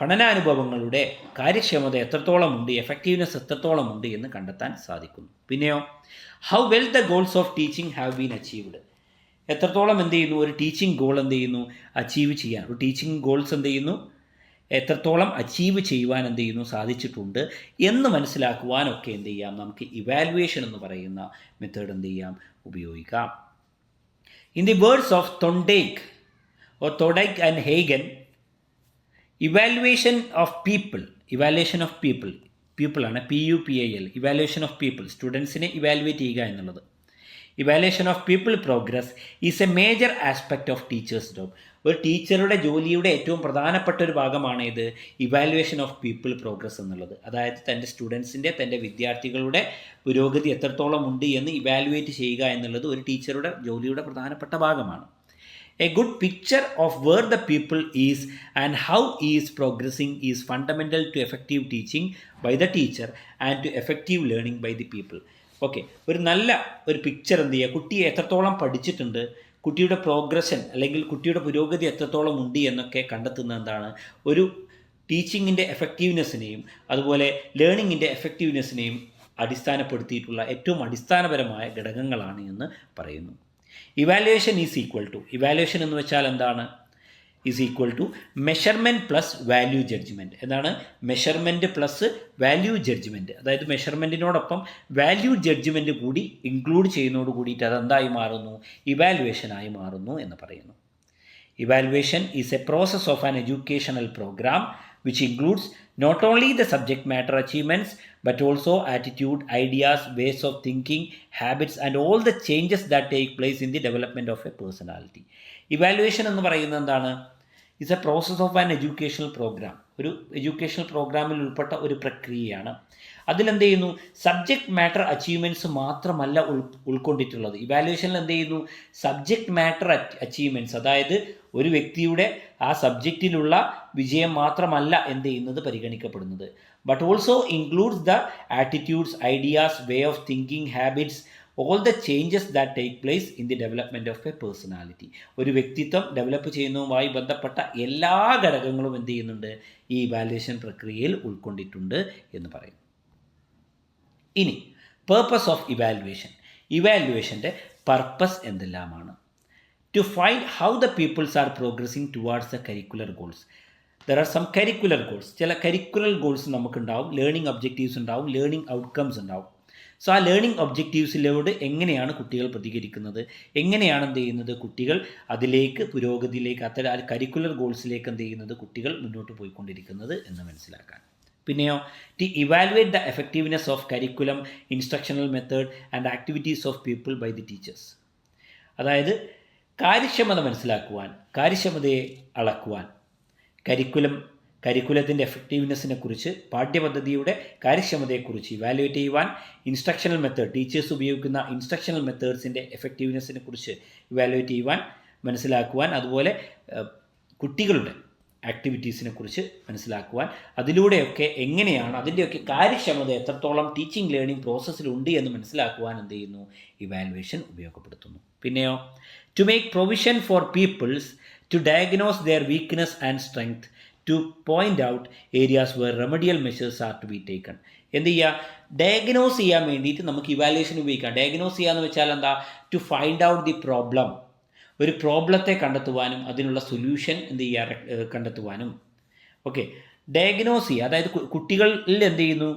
പഠനാനുഭവങ്ങളുടെ കാര്യക്ഷമത എത്രത്തോളം ഉണ്ട്, എഫക്റ്റീവ്നെസ് എത്രത്തോളം ഉണ്ട് എന്ന് കണ്ടെത്താൻ സാധിക്കുന്നു. പിന്നെയോ how well the goals of teaching have been achieved. എത്രത്തോളം എന്ത് ചെയ്യുന്നു? ഒരു ടീച്ചിങ് ഗോൾ എന്ത് ചെയ്യുന്നു? അച്ചീവ് ചെയ്യാൻ. ഒരു ടീച്ചിങ് ഗോൾസ് എന്ത് ചെയ്യുന്നു? എത്രത്തോളം അച്ചീവ് ചെയ്യുവാൻ എന്ത് ചെയ്യുന്നു? സാധിച്ചിട്ടുണ്ട് എന്ന് മനസ്സിലാക്കുവാനൊക്കെ എന്ത് ചെയ്യാം? നമുക്ക് ഇവാലുവേഷൻ എന്ന് പറയുന്ന മെത്തേഡ് എന്ത് ചെയ്യാം? ഉപയോഗിക്കാം. In the words of Thorndike and Hagen, evaluation of people ആണ് PUPIL, ഇവാലുവേഷൻ ഓഫ് പീപ്പിൾ, സ്റ്റുഡൻസിനെ ഇവാലുവേറ്റ് ചെയ്യുക എന്നുള്ളത്. Evaluation of people progress is a major aspect of teacher's job. ഒരു ടീച്ചറുടെ ജോലിയുടെ ഏറ്റവും പ്രധാനപ്പെട്ട ഒരു ഭാഗമാണ് ഇത് ഇവാലുവേഷൻ ഓഫ് പീപ്പിൾ പ്രോഗ്രസ് എന്നുള്ളത്. അതായത് തൻ്റെ സ്റ്റുഡൻസിൻ്റെ, തൻ്റെ വിദ്യാർത്ഥികളുടെ പുരോഗതി എത്രത്തോളം ഉണ്ട് എന്ന് ഇവാലുവേറ്റ് ചെയ്യുക എന്നുള്ളത് ഒരു ടീച്ചറുടെ ജോലിയുടെ പ്രധാനപ്പെട്ട ഭാഗമാണ്. A good picture of where the people is and how he is progressing is fundamental to effective teaching by the teacher and to effective learning by the people. Okay. ഒരു നല്ല ഒരു പിക്ചർ എന്ത് ചെയ്യുക? കുട്ടിയെ എത്രത്തോളം പഠിച്ചിട്ടുണ്ട്, കുട്ടിയുടെ പ്രോഗ്രഷൻ അല്ലെങ്കിൽ കുട്ടിയുടെ പുരോഗതി എത്രത്തോളം ഉണ്ട് എന്നൊക്കെ കണ്ടെത്തുന്ന എന്താണ്? ഒരു ടീച്ചിങ്ങിൻ്റെ എഫക്റ്റീവ്നെസ്സിനെയും അതുപോലെ ലേണിങ്ങിൻ്റെ എഫക്റ്റീവ്നെസ്സിനെയും അടിസ്ഥാനപ്പെടുത്തിയിട്ടുള്ള ഏറ്റവും അടിസ്ഥാനപരമായ ഘടകങ്ങളാണ് എന്ന് പറയുന്നു. ഇവാലുവേഷൻ ഇവാലുവേഷൻ എന്ന് വെച്ചാൽ എന്താണ്? Is equal to measurement plus value judgement. എന്താണ്? Measurement plus value judgement. അതായത് മെഷർമെൻറ്റിനോടൊപ്പം വാല്യൂ ജഡ്ജ്മെൻറ്റ് കൂടി ഇൻക്ലൂഡ് ചെയ്യുന്നതോട് കൂടിയിട്ട് അതെന്തായി മാറുന്നു? ഇവാലുവേഷനായി മാറുന്നു എന്ന് പറയുന്നു. Evaluation is a process of an educational programme which includes not only the subject matter achievements but also attitude, ideas, ways of thinking, habits and all the changes that take place in the development of a personality. Evaluation എന്ന് പറയുന്നത് എന്താണ്? It's a process of an educational program. ഒരു educational പ്രോഗ്രാമിൽ ഉൾപ്പെട്ട ഒരു പ്രക്രിയയാണ്. അതിലെന്ത് ചെയ്യുന്നു? സബ്ജക്റ്റ് മാറ്റർ അച്ചീവ്മെൻറ്റ്സ് മാത്രമല്ല ഉൾക്കൊണ്ടിട്ടുള്ളത്. ഇവാലുവേഷനിൽ എന്ത് ചെയ്യുന്നു? സബ്ജക്റ്റ് മാറ്റർ അച്ചീവ്മെൻറ്റ്സ്, അതായത് ഒരു വ്യക്തിയുടെ ആ സബ്ജക്റ്റിലുള്ള വിജയം മാത്രമല്ല എന്ത് ചെയ്യുന്നത് പരിഗണിക്കപ്പെടുന്നത്. But also includes the attitudes, ideas, way of thinking, habits, all the changes that take place in the development of a personality. ഒരു വ്യക്തിത്വം ഡെവലപ്പ് ചെയ്യുന്നതുമായി ബന്ധപ്പെട്ട എല്ലാ ഘടകങ്ങളും എന്ത് ചെയ്യുന്നുണ്ട്? ഈ ഇവാലുവേഷൻ പ്രക്രിയയിൽ ഉൾക്കൊണ്ടിട്ടുണ്ട് എന്ന് പറയും. ഇനി പേർപ്പസ് ഓഫ് ഇവാലുവേഷൻ്റെ പർപ്പസ് എന്തെല്ലാമാണ്? To find how the peoples are progressing towards the curricular goals. There are some curricular goals. ചില കരിക്കുലർ ഗോൾസ് നമുക്കുണ്ടാവും, ലേണിംഗ് ഒബ്ജക്റ്റീവ്സ് ഉണ്ടാവും, ലേണിംഗ് ഔട്ട്കംസ് ഉണ്ടാവും. സോ ആ ലേണിംഗ് ഒബ്ജക്റ്റീവ്സിലോട് എങ്ങനെയാണ് കുട്ടികൾ പ്രതികരിക്കുന്നത്, എങ്ങനെയാണ് എന്ത് ചെയ്യുന്നത് കുട്ടികൾ അതിലേക്ക് പുരോഗതിയിലേക്ക് അത്തരം കരിക്കുലർ ഗോൾസിലേക്ക് എന്ത് ചെയ്യുന്നത് കുട്ടികൾ മുന്നോട്ട് പോയിക്കൊണ്ടിരിക്കുന്നത് എന്ന് മനസ്സിലാക്കാൻ. പിന്നെയോ to evaluate the effectiveness of curriculum, instructional method and activities of people by the teachers. അതായത് കാര്യക്ഷമത മനസ്സിലാക്കുവാൻ, കാര്യക്ഷമതയെ അളക്കുവാൻ, കരിക്കുലം കരിക്കുലത്തിൻ്റെ എഫക്റ്റീവ്നെസ്സിനെ കുറിച്ച്, പാഠ്യപദ്ധതിയുടെ കാര്യക്ഷമതയെക്കുറിച്ച് ഇവാലുവേറ്റ് ചെയ്യുവാൻ, ഇൻസ്ട്രക്ഷണൽ മെത്തേഡ് ടീച്ചേഴ്സ് ഉപയോഗിക്കുന്ന ഇൻസ്ട്രക്ഷണൽ മെത്തേഡ്സിൻ്റെ എഫക്റ്റീവ്നെസ്സിനെ കുറിച്ച് ഇവാലുവേറ്റ് ചെയ്യുവാൻ, മനസ്സിലാക്കുവാൻ, അതുപോലെ കുട്ടികളുടെ ആക്ടിവിറ്റീസിനെ കുറിച്ച് മനസ്സിലാക്കുവാൻ, അതിലൂടെയൊക്കെ എങ്ങനെയാണ് അതിൻ്റെയൊക്കെ കാര്യക്ഷമത എത്രത്തോളം ടീച്ചിങ് ലേണിംഗ് പ്രോസസ്സിലുണ്ട് എന്ന് മനസ്സിലാക്കുവാൻ എന്ത് ചെയ്യുന്നു, ഇവാലുവേഷൻ ഉപയോഗപ്പെടുത്തുന്നു. പിന്നെയോ to make provision for peoples to diagnose their weakness and strength, to point out areas where remedial measures are to be taken. എന്ത് ചെയ്യുക, ഡയഗ്നോസ് ചെയ്യാൻ വേണ്ടിയിട്ട് നമുക്ക് ഇവാലുവേഷൻ ഉപയോഗിക്കാം. ഡയഗ്നോസ് ചെയ്യാന്ന് വെച്ചാൽ എന്താ, to find out the problem, ഒരു പ്രോബ്ലത്തെ കണ്ടെത്തുവാനും അതിനുള്ള സൊല്യൂഷൻ എന്ത് ചെയ്യുക, കണ്ടെത്തുവാനും. ഓക്കെ, ഡയഗ്നോസ് ചെയ്യുക, അതായത് കുട്ടികളിൽ എന്ത് ചെയ്യുന്നു,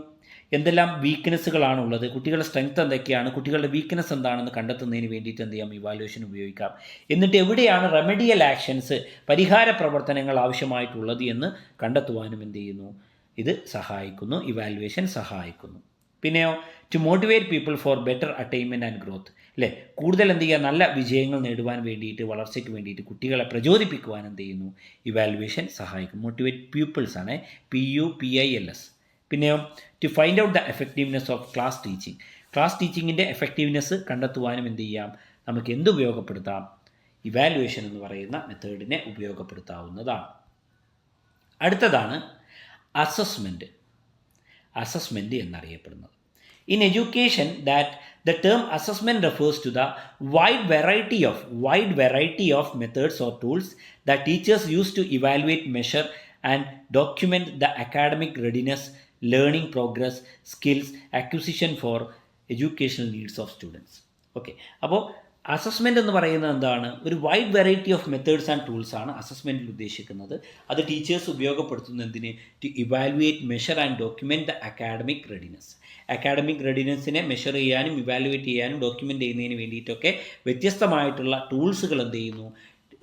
എന്തെല്ലാം വീക്ക്നെസ്സുകളാണുള്ളത്, കുട്ടികളുടെ സ്ട്രെങ്ത് എന്തൊക്കെയാണ്, കുട്ടികളുടെ വീക്ക്നെസ് എന്താണെന്ന് കണ്ടെത്തുന്നതിന് വേണ്ടിയിട്ട് എന്ത് ചെയ്യാം, ഇവാലുവേഷൻ ഉപയോഗിക്കാം. എന്നിട്ട് എവിടെയാണ് റെമഡിയൽ ആക്ഷൻസ്, പരിഹാര പ്രവർത്തനങ്ങൾ ആവശ്യമായിട്ടുള്ളത് എന്ന് കണ്ടെത്തുവാനും എന്ത് ചെയ്യുന്നു, ഇത് സഹായിക്കുന്നു, ഇവാലുവേഷൻ സഹായിക്കുന്നു. പിന്നെയോ to motivate people for better attainment and growth, അല്ലേ, കൂടുതൽ എന്ത് ചെയ്യുക, നല്ല വിജയങ്ങൾ നേടുവാൻ വേണ്ടിയിട്ട്, വളർച്ചയ്ക്ക് വേണ്ടിയിട്ട് കുട്ടികളെ പ്രചോദിപ്പിക്കുവാൻ എന്ത് ചെയ്യുന്നു, ഇവാലുവേഷൻ സഹായിക്കും. മോട്ടിവേറ്റ് പീപ്പിൾസ് ആണ്, PUPILS. പിന്നെയോ to find out the effectiveness of class teaching, class ടീച്ചിങ്ങിൻ്റെ എഫക്റ്റീവ്നെസ് കണ്ടെത്തുവാനും എന്ത് ചെയ്യാം, നമുക്ക് എന്ത് ഉപയോഗപ്പെടുത്താം, ഇവാലുവേഷൻ എന്ന് പറയുന്ന മെത്തേഡിനെ ഉപയോഗപ്പെടുത്താവുന്നതാണ്. അടുത്തതാണ് അസസ്മെൻറ്റ്. അസസ്മെൻറ്റ് എന്നറിയപ്പെടുന്നത്. In education, that the term assessment refers to the wide variety of methods or tools that teachers use to evaluate, measure and document the academic readiness, learning progress, skills, acquisition for educational needs of students. Okay, അപ്പോൾ assessment എന്ന് പറയുന്നത് എന്താണ്, ഒരു wide variety of methods and tools ആണ് അസസ്മെൻറ്റിൽ ഉദ്ദേശിക്കുന്നത്. അത് teachers ഉപയോഗപ്പെടുത്തുന്നതിന് to evaluate, measure and document the academic readiness. Academic റെഡിനെസ്സിനെ മെഷർ ചെയ്യാനും ഇവാലുവേറ്റ് ചെയ്യാനും ഡോക്യുമെൻ്റ് ചെയ്യുന്നതിന് വേണ്ടിയിട്ടൊക്കെ വ്യത്യസ്തമായിട്ടുള്ള ടൂൾസുകൾ എന്ത് ചെയ്യുന്നു,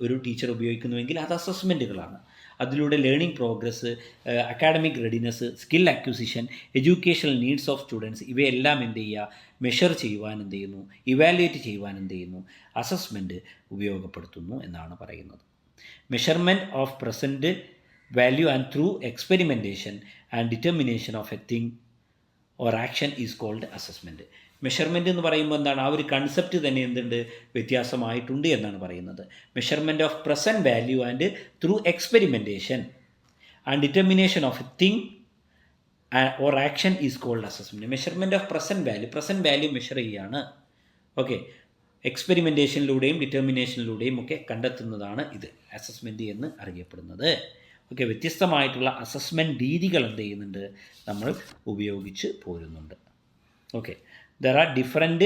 ഒരു ടീച്ചർ ഉപയോഗിക്കുന്നുവെങ്കിൽ അത് അസസ്മെൻറ്റുകളാണ്. അതിലൂടെ learning progress, academic readiness, skill acquisition, educational needs of students, ഇവയെല്ലാം എന്ത് ചെയ്യുക, മെഷർ ചെയ്യുവാൻ എന്ത് ചെയ്യുന്നു, ഇവാലുവേറ്റ് ചെയ്യുവാൻ എന്ത് ചെയ്യുന്നു, അസസ്മെൻറ്റ് ഉപയോഗപ്പെടുത്തുന്നു എന്നാണ് പറയുന്നത്. Measurement of present value and through experimentation and determination of a thing or action is called assessment. Measurement എന്ന് പറയുമ്പോൾ എന്താണ്, ആ ഒരു കൺസെപ്റ്റ് തന്നെ എന്തുണ്ട്, വ്യത്യാസമായിട്ടുണ്ട് എന്നാണ് പറയുന്നത്. Measurement of present value and through experimentation and determination of a thing or action is called assessment. Measurement of present value measure ചെയ്യുകയാണ്. ഓക്കെ, എക്സ്പെരിമെൻറ്റേഷനിലൂടെയും ഡിറ്റർമിനേഷനിലൂടെയും ഒക്കെ കണ്ടെത്തുന്നതാണ് ഇത് അസസ്മെൻറ്റ് എന്ന് അറിയപ്പെടുന്നത്. ഓക്കെ, വ്യത്യസ്തമായിട്ടുള്ള അസസ്മെൻറ്റ് രീതികൾ എന്ത് ചെയ്യുന്നുണ്ട്, നമ്മൾ ഉപയോഗിച്ച് പോരുന്നുണ്ട്. Okay, there are different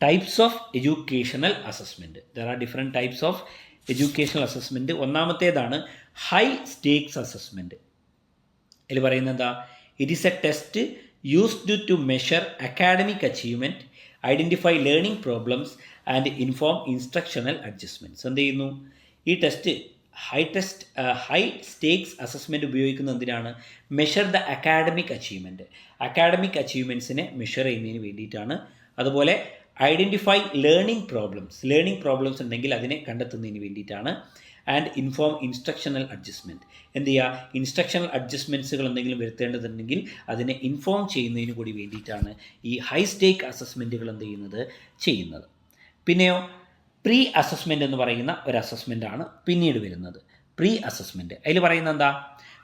types of educational assessment. ഒന്നാമത്തേതാണ് ഹൈ സ്റ്റേക്സ് അസസ്മെൻറ്റ്. ഇതിൽ പറയുന്നത് എന്താ, it is a test used to measure academic achievement, identify learning problems and inform instructional adjustments. എന്ത് ചെയ്യുന്നു, ഈ ടെസ്റ്റ് ഹൈ സ്റ്റേക്സ് അസസ്മെൻറ്റ് ഉപയോഗിക്കുന്നത് എന്തിനാണ്, measure the academic അച്ചീവ്മെൻറ്റ്സിനെ മെഷർ ചെയ്യുന്നതിന് വേണ്ടിയിട്ടാണ്. അതുപോലെ ഐഡൻറ്റിഫൈ ലേണിംഗ് പ്രോബ്ലംസ് ഉണ്ടെങ്കിൽ അതിനെ കണ്ടെത്തുന്നതിന് വേണ്ടിയിട്ടാണ്. ആൻഡ് ഇൻഫോം ഇൻസ്ട്രക്ഷണൽ അഡ്ജസ്റ്റ്മെൻറ്റ്, എന്ത് ചെയ്യുക, ഇൻസ്ട്രക്ഷണൽ അഡ്ജസ്റ്റ്മെൻറ്റ്സുകൾ എന്തെങ്കിലും വരുത്തേണ്ടതുണ്ടെങ്കിൽ അതിനെ ഇൻഫോം ചെയ്യുന്നതിന് കൂടി വേണ്ടിയിട്ടാണ് ഈ ഹൈ സ്റ്റേക്ക് അസസ്മെൻറ്റുകൾ എന്ത് ചെയ്യുന്നത്. പിന്നെയോ പ്രീ അസസ്മെൻ്റ് എന്ന് പറയുന്ന ഒരു അസസ്മെൻ്റാണ് പിന്നീട് വരുന്നത്. പ്രീ അസസ്മെൻറ്റ്, അതിൽ പറയുന്നത് എന്താ,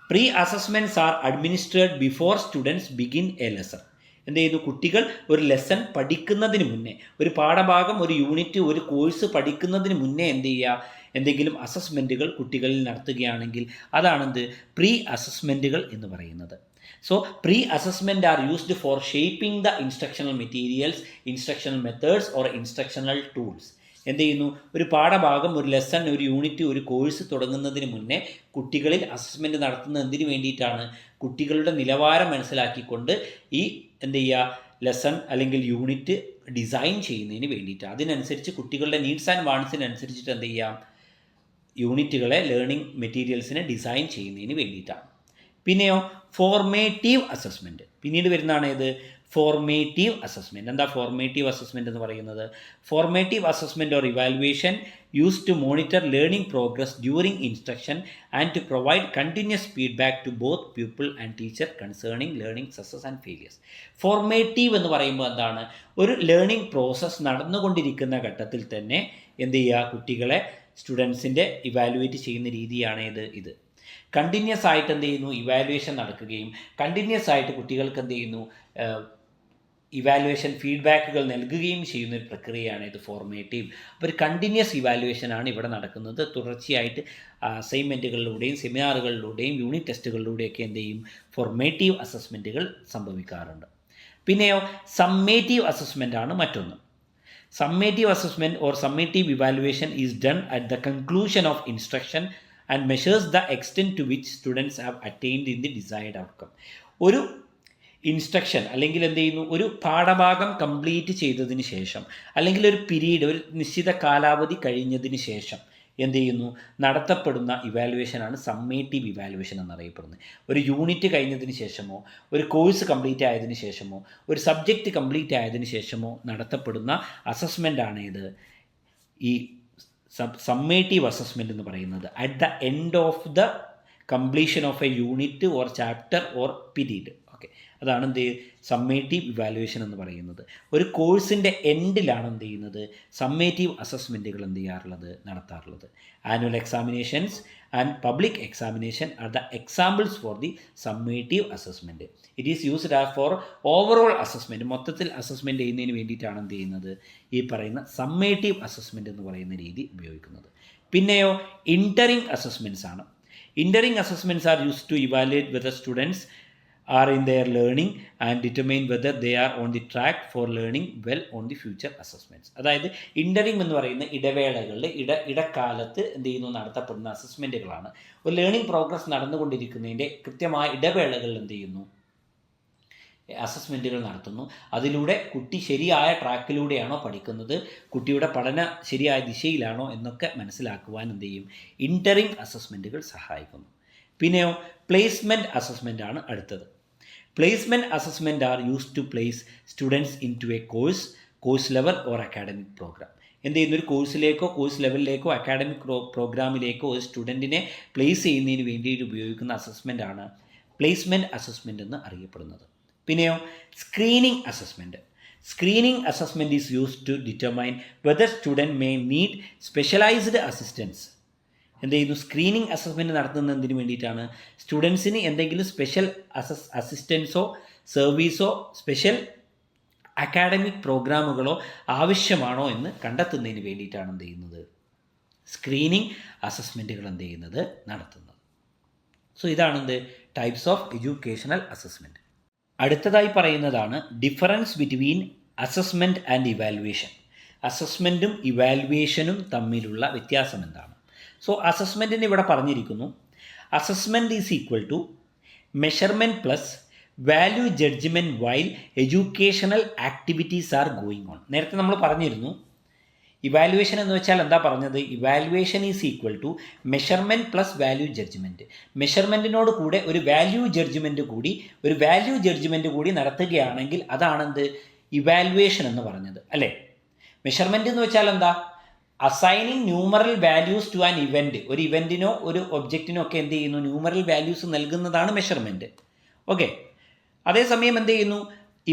pre assessments are administered before students begin a lesson. എന്ത് ചെയ്യുന്നു, കുട്ടികൾ ഒരു ലെസൺ പഠിക്കുന്നതിന് മുന്നേ, ഒരു പാഠഭാഗം, ഒരു യൂണിറ്റ്, ഒരു കോഴ്സ് പഠിക്കുന്നതിന് മുന്നേ എന്ത് ചെയ്യുക, എന്തെങ്കിലും അസസ്മെൻറ്റുകൾ കുട്ടികളിൽ നടത്തുകയാണെങ്കിൽ അതാണെന്ത്, പ്രീ അസസ്മെൻറ്റുകൾ എന്ന് പറയുന്നത്. So pre assessment are used for shaping the instructional materials, instructional methods or instructional tools. എന്ത് ചെയ്യുന്നു, ഒരു പാഠഭാഗം, ഒരു ലെസൺ, ഒരു യൂണിറ്റ്, ഒരു കോഴ്സ് തുടങ്ങുന്നതിന് മുന്നേ കുട്ടികളിൽ അസസ്മെൻറ്റ് നടത്തുന്നത് എന്തിനു വേണ്ടിയിട്ടാണ്, കുട്ടികളുടെ നിലവാരം മനസ്സിലാക്കിക്കൊണ്ട് ഈ എന്ത് ചെയ്യുക, ലെസൺ അല്ലെങ്കിൽ യൂണിറ്റ് ഡിസൈൻ ചെയ്യുന്നതിന് വേണ്ടിയിട്ടാണ്. അതിനനുസരിച്ച് കുട്ടികളുടെ നീഡ്സ് ആൻഡ് വാണ്ട്സിനനുസരിച്ചിട്ട് എന്ത് ചെയ്യാം, യൂണിറ്റുകളെ, ലേണിംഗ് മെറ്റീരിയൽസിനെ ഡിസൈൻ ചെയ്യുന്നതിന് വേണ്ടിയിട്ടാണ്. പിന്നെയോ ഫോർമേറ്റീവ് അസസ്മെൻറ്റ്, പിന്നീട് വരുന്നതാണ് ഇത് ഫോർമേറ്റീവ് അസസ്മെൻറ്റ്. എന്താ ഫോർമേറ്റീവ് അസസ്മെൻറ്റ് എന്ന് പറയുന്നത്? Formative assessment or evaluation use to monitor learning progress during instruction and to provide continuous feedback to both people and teacher concerning learning success and failures. Formative എന്ന് പറയുമ്പോൾ എന്താണ്? ഒരു learning process നടന്നുകൊണ്ടിരിക്കുന്ന ഘട്ടത്തിൽ തന്നെ എന്ത് ചെയ്യുക? കുട്ടികളെ സ്റ്റുഡൻസിൻ്റെ ഇവാലുവേറ്റ് ചെയ്യുന്ന രീതിയാണ് ഇത്. കണ്ടിന്യൂസ് ആയിട്ട് എന്ത് ചെയ്യുന്നു? ഇവാലുവേഷൻ നടക്കുകയും കണ്ടിന്യൂസ് ആയിട്ട് കുട്ടികൾക്ക് എന്ത് ചെയ്യുന്നു? ഇവാലുവേഷൻ ഫീഡ്ബാക്കുകൾ നൽകുകയും ചെയ്യുന്ന ഒരു പ്രക്രിയയാണ് ഇത് ഫോർമേറ്റീവ്. അപ്പോൾ ഒരു കണ്ടിന്യൂസ് ഇവാലുവേഷനാണ് ഇവിടെ നടക്കുന്നത്. തുടർച്ചയായിട്ട് അസൈൻമെൻറ്റുകളിലൂടെയും സെമിനാറുകളിലൂടെയും യൂണിറ്റ് ടെസ്റ്റുകളിലൂടെയൊക്കെ എന്ത് ചെയ്യും? ഫോർമേറ്റീവ് അസസ്മെൻറ്റുകൾ സംഭവിക്കാറുണ്ട്. പിന്നെയോ സമ്മേറ്റീവ് അസസ്മെൻ്റ് ആണ് മറ്റൊന്ന്. Summative assessment or summative evaluation is done at the conclusion of instruction and measures the extent to which students have attained in the desired outcome. ഒരു ഇൻസ്ട്രക്ഷൻ അല്ലെങ്കിൽ എന്ത് ചെയ്യുന്നു? ഒരു പാഠഭാഗം കംപ്ലീറ്റ് ചെയ്തതിന് ശേഷം അല്ലെങ്കിൽ ഒരു പീരീഡ്, ഒരു നിശ്ചിത കാലാവധി കഴിഞ്ഞതിന് ശേഷം എന്ത് ചെയ്യുന്നു? നടത്തപ്പെടുന്ന ഇവാലുവേഷനാണ് സമ്മേറ്റീവ് ഇവാലുവേഷൻ എന്നറിയപ്പെടുന്നത്. ഒരു യൂണിറ്റ് കഴിഞ്ഞതിന് ശേഷമോ ഒരു കോഴ്സ് കംപ്ലീറ്റ് ആയതിനു ശേഷമോ ഒരു സബ്ജക്റ്റ് കംപ്ലീറ്റ് ആയതിനു ശേഷമോ നടത്തപ്പെടുന്ന അസസ്മെൻ്റാണ് ഇത് ഈ സമ്മേറ്റീവ് അസസ്മെൻ്റ് എന്ന് പറയുന്നത്. At the end of the completion of a unit or chapter or period. Okay, അതാണ് എന്ത് സമ്മേറ്റീവ് ഇവാലുവേഷൻ എന്ന് പറയുന്നത്. ഒരു കോഴ്സിൻ്റെ എൻഡിലാണ് എന്ത് ചെയ്യുന്നത്? സമ്മേറ്റീവ് അസസ്മെൻറ്റുകൾ എന്ത് ചെയ്യാറുള്ളത്? നടത്താറുള്ളത്. Annual examinations and public examination are the examples for the summative assessment. It is used for overall assessment. മൊത്തത്തിൽ അസസ്മെൻറ്റ് ചെയ്യുന്നതിന് വേണ്ടിയിട്ടാണ് എന്ത് ചെയ്യുന്നത്? ഈ പറയുന്ന സമ്മേറ്റീവ് അസസ്മെൻറ്റ് എന്ന് പറയുന്ന രീതി ഉപയോഗിക്കുന്നത്. പിന്നെയോ ഇൻ്ററിംഗ് അസസ്മെൻറ്റ്സ് ആണ്. Interim assessments are used to evaluate whether students are in their learning and determine whether they are on the track for learning well on the future assessments. അതായത് ഇൻ്ററിംഗ് എന്ന് പറയുന്ന ഇടവേളകളിൽ ഇടക്കാലത്ത് എന്ത് ചെയ്യുന്നു? നടത്തപ്പെടുന്ന അസസ്മെൻറ്റുകളാണ്. ഒരു ലേണിംഗ് പ്രോഗ്രസ് നടന്നുകൊണ്ടിരിക്കുന്നതിൻ്റെ കൃത്യമായ ഇടവേളകളിൽ എന്ത് ചെയ്യുന്നു? അസസ്മെൻറ്റുകൾ നടത്തുന്നു. അതിലൂടെ കുട്ടി ശരിയായ ട്രാക്കിലൂടെയാണോ പഠിക്കുന്നത്, കുട്ടിയുടെ പഠന ശരിയായ ദിശയിലാണോ എന്നൊക്കെ മനസ്സിലാക്കുവാൻ എന്ത് ചെയ്യും? ഇൻ്ററിംഗ് അസസ്മെൻറ്റുകൾ സഹായിക്കുന്നു. പിന്നെയോ പ്ലേസ്മെൻറ്റ് അസസ്മെൻ്റ് ആണ് അടുത്തത്. Placement assessment are use to place students into a course level or academic program. എന്ത് ചെയ്യുന്ന? ഒരു കോഴ്സിലേക്കോ കോഴ്സ് ലെവലിലേക്കോ അക്കാഡമിക് പ്രോഗ്രാമിലേക്കോ ഒരു സ്റ്റുഡൻറ്റിനെ പ്ലേസ് ചെയ്യുന്നതിന് വേണ്ടിയിട്ട് ഉപയോഗിക്കുന്ന അസസ്മെൻ്റ് ആണ് പ്ലേസ്മെൻറ്റ് അസസ്മെൻ്റ് എന്ന് അറിയപ്പെടുന്നത്. പിന്നെയോ screening assessment. Screening assessment is used to determine whether student may need specialized assistance. എന്ത് ചെയ്യുന്നു? സ്ക്രീനിങ് അസസ്മെൻറ്റ് നടത്തുന്നതിന് വേണ്ടിയിട്ടാണ് സ്റ്റുഡൻസിന് എന്തെങ്കിലും സ്പെഷ്യൽ അസിസ്റ്റൻസോ സർവീസോ സ്പെഷ്യൽ അക്കാഡമിക് പ്രോഗ്രാമുകളോ ആവശ്യമാണോ എന്ന് കണ്ടെത്തുന്നതിന് വേണ്ടിയിട്ടാണ് എന്ത് ചെയ്യുന്നത്? സ്ക്രീനിങ് അസസ്മെൻറ്റുകൾ എന്ത് ചെയ്യുന്നത്? നടത്തുന്നത്. സോ ഇതാണ് എന്ത്? Types of educational assessment. അടുത്തതായി പറയുന്നതാണ് difference between assessment and evaluation. അസസ്മെൻറ്റും ഇവാലുവേഷനും തമ്മിലുള്ള വ്യത്യാസം എന്താണ്? സോ അസസ്മെൻറ്റിന് ഇവിടെ പറഞ്ഞിരിക്കുന്നു, assessment is equal to measurement plus value judgement while educational activities are going on. നേരത്തെ നമ്മൾ പറഞ്ഞിരുന്നു ഇവാലുവേഷൻ എന്ന് വെച്ചാൽ എന്താ പറഞ്ഞത്? Evaluation is equal to measurement plus value judgement. മെഷർമെൻറ്റിനോട് കൂടെ ഒരു വാല്യൂ ജഡ്ജ്മെൻറ്റ് കൂടി നടത്തുകയാണെങ്കിൽ അതാണെന്ത്? ഇവാലുവേഷൻ എന്ന് പറഞ്ഞത് അല്ലേ? മെഷർമെൻറ്റ് എന്ന് വെച്ചാൽ എന്താ? Assigning numeral values to an event. ഒരു ഇവൻറ്റിനോ ഒരു ഒബ്ജക്റ്റിനോ ഒക്കെ എന്ത് ചെയ്യുന്നു? ന്യൂമറൽ വാല്യൂസ് നൽകുന്നതാണ് മെഷർമെൻറ്റ്. ഓക്കെ, അതേസമയം എന്ത് ചെയ്യുന്നു?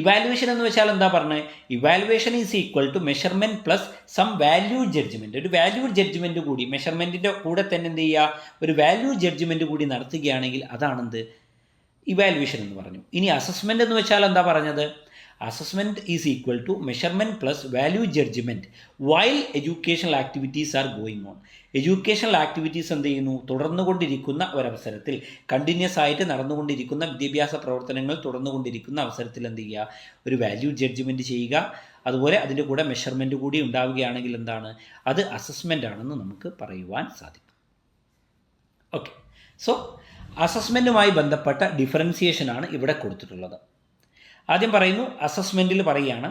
ഇവാലുവേഷൻ എന്ന് വെച്ചാൽ എന്താ പറഞ്ഞത്? Evaluation is equal to measurement plus some value judgement. ഒരു വാല്യൂ ജഡ്ജ്മെൻറ്റ് കൂടി മെഷർമെൻറ്റിൻ്റെ കൂടെ തന്നെ എന്ത് ചെയ്യുക? ഒരു വാല്യൂ ജഡ്ജ്മെൻറ്റ് കൂടി നടത്തുകയാണെങ്കിൽ അതാണെന്ത്? ഇവാലുവേഷൻ എന്ന് പറഞ്ഞു. ഇനി അസസ്മെൻറ്റ് എന്ന് വെച്ചാൽ എന്താ പറഞ്ഞത്? Assessment is equal to measurement plus value judgement while educational activities are going on. Educational activities എന്ത് ചെയ്യുന്നു? തുടർന്നുകൊണ്ടിരിക്കുന്ന ഒരവസരത്തിൽ, കണ്ടിന്യൂസ് ആയിട്ട് നടന്നുകൊണ്ടിരിക്കുന്ന വിദ്യാഭ്യാസ പ്രവർത്തനങ്ങൾ തുടർന്നുകൊണ്ടിരിക്കുന്ന അവസരത്തിൽ എന്ത് ചെയ്യുക? ഒരു വാല്യൂ ജഡ്ജ്മെൻറ്റ് ചെയ്യുക. അതുപോലെ അതിൻ്റെ കൂടെ മെഷർമെൻറ്റ് കൂടി ഉണ്ടാവുകയാണെങ്കിൽ എന്താണ്? അത് അസസ്മെൻ്റ് ആണെന്ന് നമുക്ക് പറയുവാൻ സാധിക്കും. ഓക്കെ, സോ അസസ്മെൻറ്റുമായി ബന്ധപ്പെട്ട ഡിഫറൻസിയേഷനാണ് ഇവിടെ കൊടുത്തിട്ടുള്ളത്. ആദ്യം പറയുന്നു, അസസ്മെൻറ്റിൽ പറയുകയാണ്,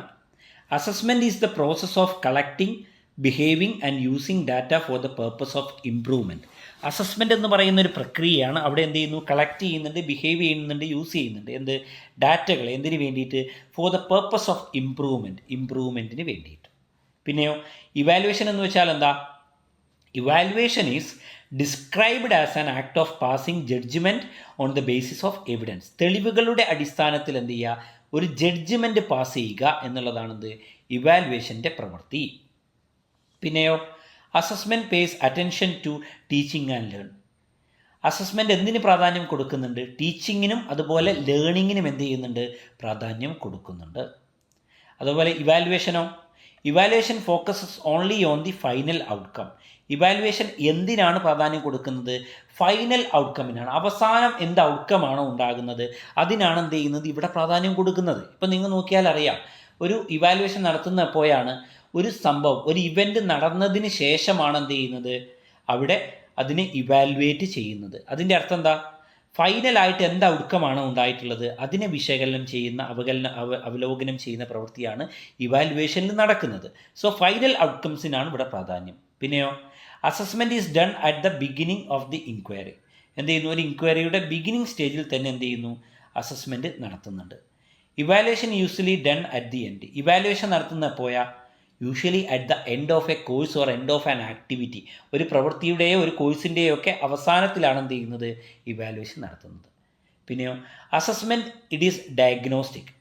assessment is the process of collecting, behaving and using data for the purpose of improvement. Assessment എന്ന് പറയുന്ന ഒരു പ്രക്രിയയാണ്. അവിടെ എന്ത് ചെയ്യുന്നു, കളക്ട് ചെയ്യുന്നുണ്ട്, ബിഹേവ് ചെയ്യുന്നുണ്ട്, യൂസ് ചെയ്യുന്നുണ്ട് എന്ത് ഡാറ്റകൾ എന്തിനു വേണ്ടിയിട്ട്, ഫോർ ദ പേർപ്പസ് ഓഫ് ഇമ്പ്രൂവ്മെൻറ്റിന് വേണ്ടിയിട്ട്. പിന്നെയോ ഇവാലുവേഷൻ എന്ന് വെച്ചാൽ എന്താ, evaluation is described as an act of passing judgement on the basis of evidence. തെളിവുകളുടെ അടിസ്ഥാനത്തിൽ എന്ത് ചെയ്യുക, ഒരു ജഡ്ജ്മെൻറ്റ് പാസ് ചെയ്യുക എന്നുള്ളതാണെന്ത് ഇവാലുവേഷൻ്റെ പ്രവൃത്തി. പിന്നെയോ assessment pays attention to teaching and learn. Assessment എന്തിന് പ്രാധാന്യം കൊടുക്കുന്നുണ്ട്, ടീച്ചിങ്ങിനും അതുപോലെ ലേണിങ്ങിനും എന്ത് ചെയ്യുന്നുണ്ട്, പ്രാധാന്യം കൊടുക്കുന്നുണ്ട്. അതുപോലെ evaluation focuses only on the final outcome. Evaluation എന്തിനാണ് പ്രാധാന്യം കൊടുക്കുന്നത്, ഫൈനൽ ഔട്ട്കമിനാണ്. അവസാനം എന്ത് ഔട്ട്കമാണോ ഉണ്ടാകുന്നത് അതിനാണ് എന്ത് ചെയ്യുന്നത് ഇവിടെ പ്രാധാന്യം കൊടുക്കുന്നത്. ഇപ്പം നിങ്ങൾ നോക്കിയാൽ അറിയാം, ഒരു ഇവാലുവേഷൻ നടത്തുന്നപ്പോഴാണ് ഒരു സംഭവം, ഒരു ഇവൻ്റ് നടന്നതിന് ശേഷമാണ് എന്ത് ചെയ്യുന്നത് അവിടെ അതിനെ ഇവാലുവേറ്റ് ചെയ്യുന്നത്. അതിൻ്റെ അർത്ഥം എന്താ, ഫൈനലായിട്ട് എന്ത് ഔട്ട്കമാണ് ഉണ്ടായിട്ടുള്ളത് അതിനെ വിശകലനം ചെയ്യുന്ന അവലോകനം ചെയ്യുന്ന പ്രവൃത്തിയാണ് ഇവാലുവേഷനിൽ നടക്കുന്നത്. സോ ഫൈനൽ ഔട്ട്കംസിനാണ് ഇവിടെ പ്രാധാന്യം. പിന്നെയോ assessment is done at the beginning of the inquiry. എന്ത് ചെയ്യുന്നു, ഒരു ഇൻക്വയറിയുടെ ബിഗിനിങ് സ്റ്റേജിൽ തന്നെ എന്ത് ചെയ്യുന്നു, അസസ്മെൻറ്റ് നടത്തുന്നുണ്ട്. Evaluation usually done at the end. Evaluation നടത്തുന്നപ്പോഴാ usually at the end of a course or end of an activity. ഒരു പ്രവൃത്തിയുടെയോ ഒരു കോഴ്സിൻ്റെയോ ഒക്കെ അവസാനത്തിലാണ് എന്ത് ചെയ്യുന്നത് ഇവാലുവേഷൻ നടത്തുന്നത്. പിന്നെയോ assessment it is diagnostic.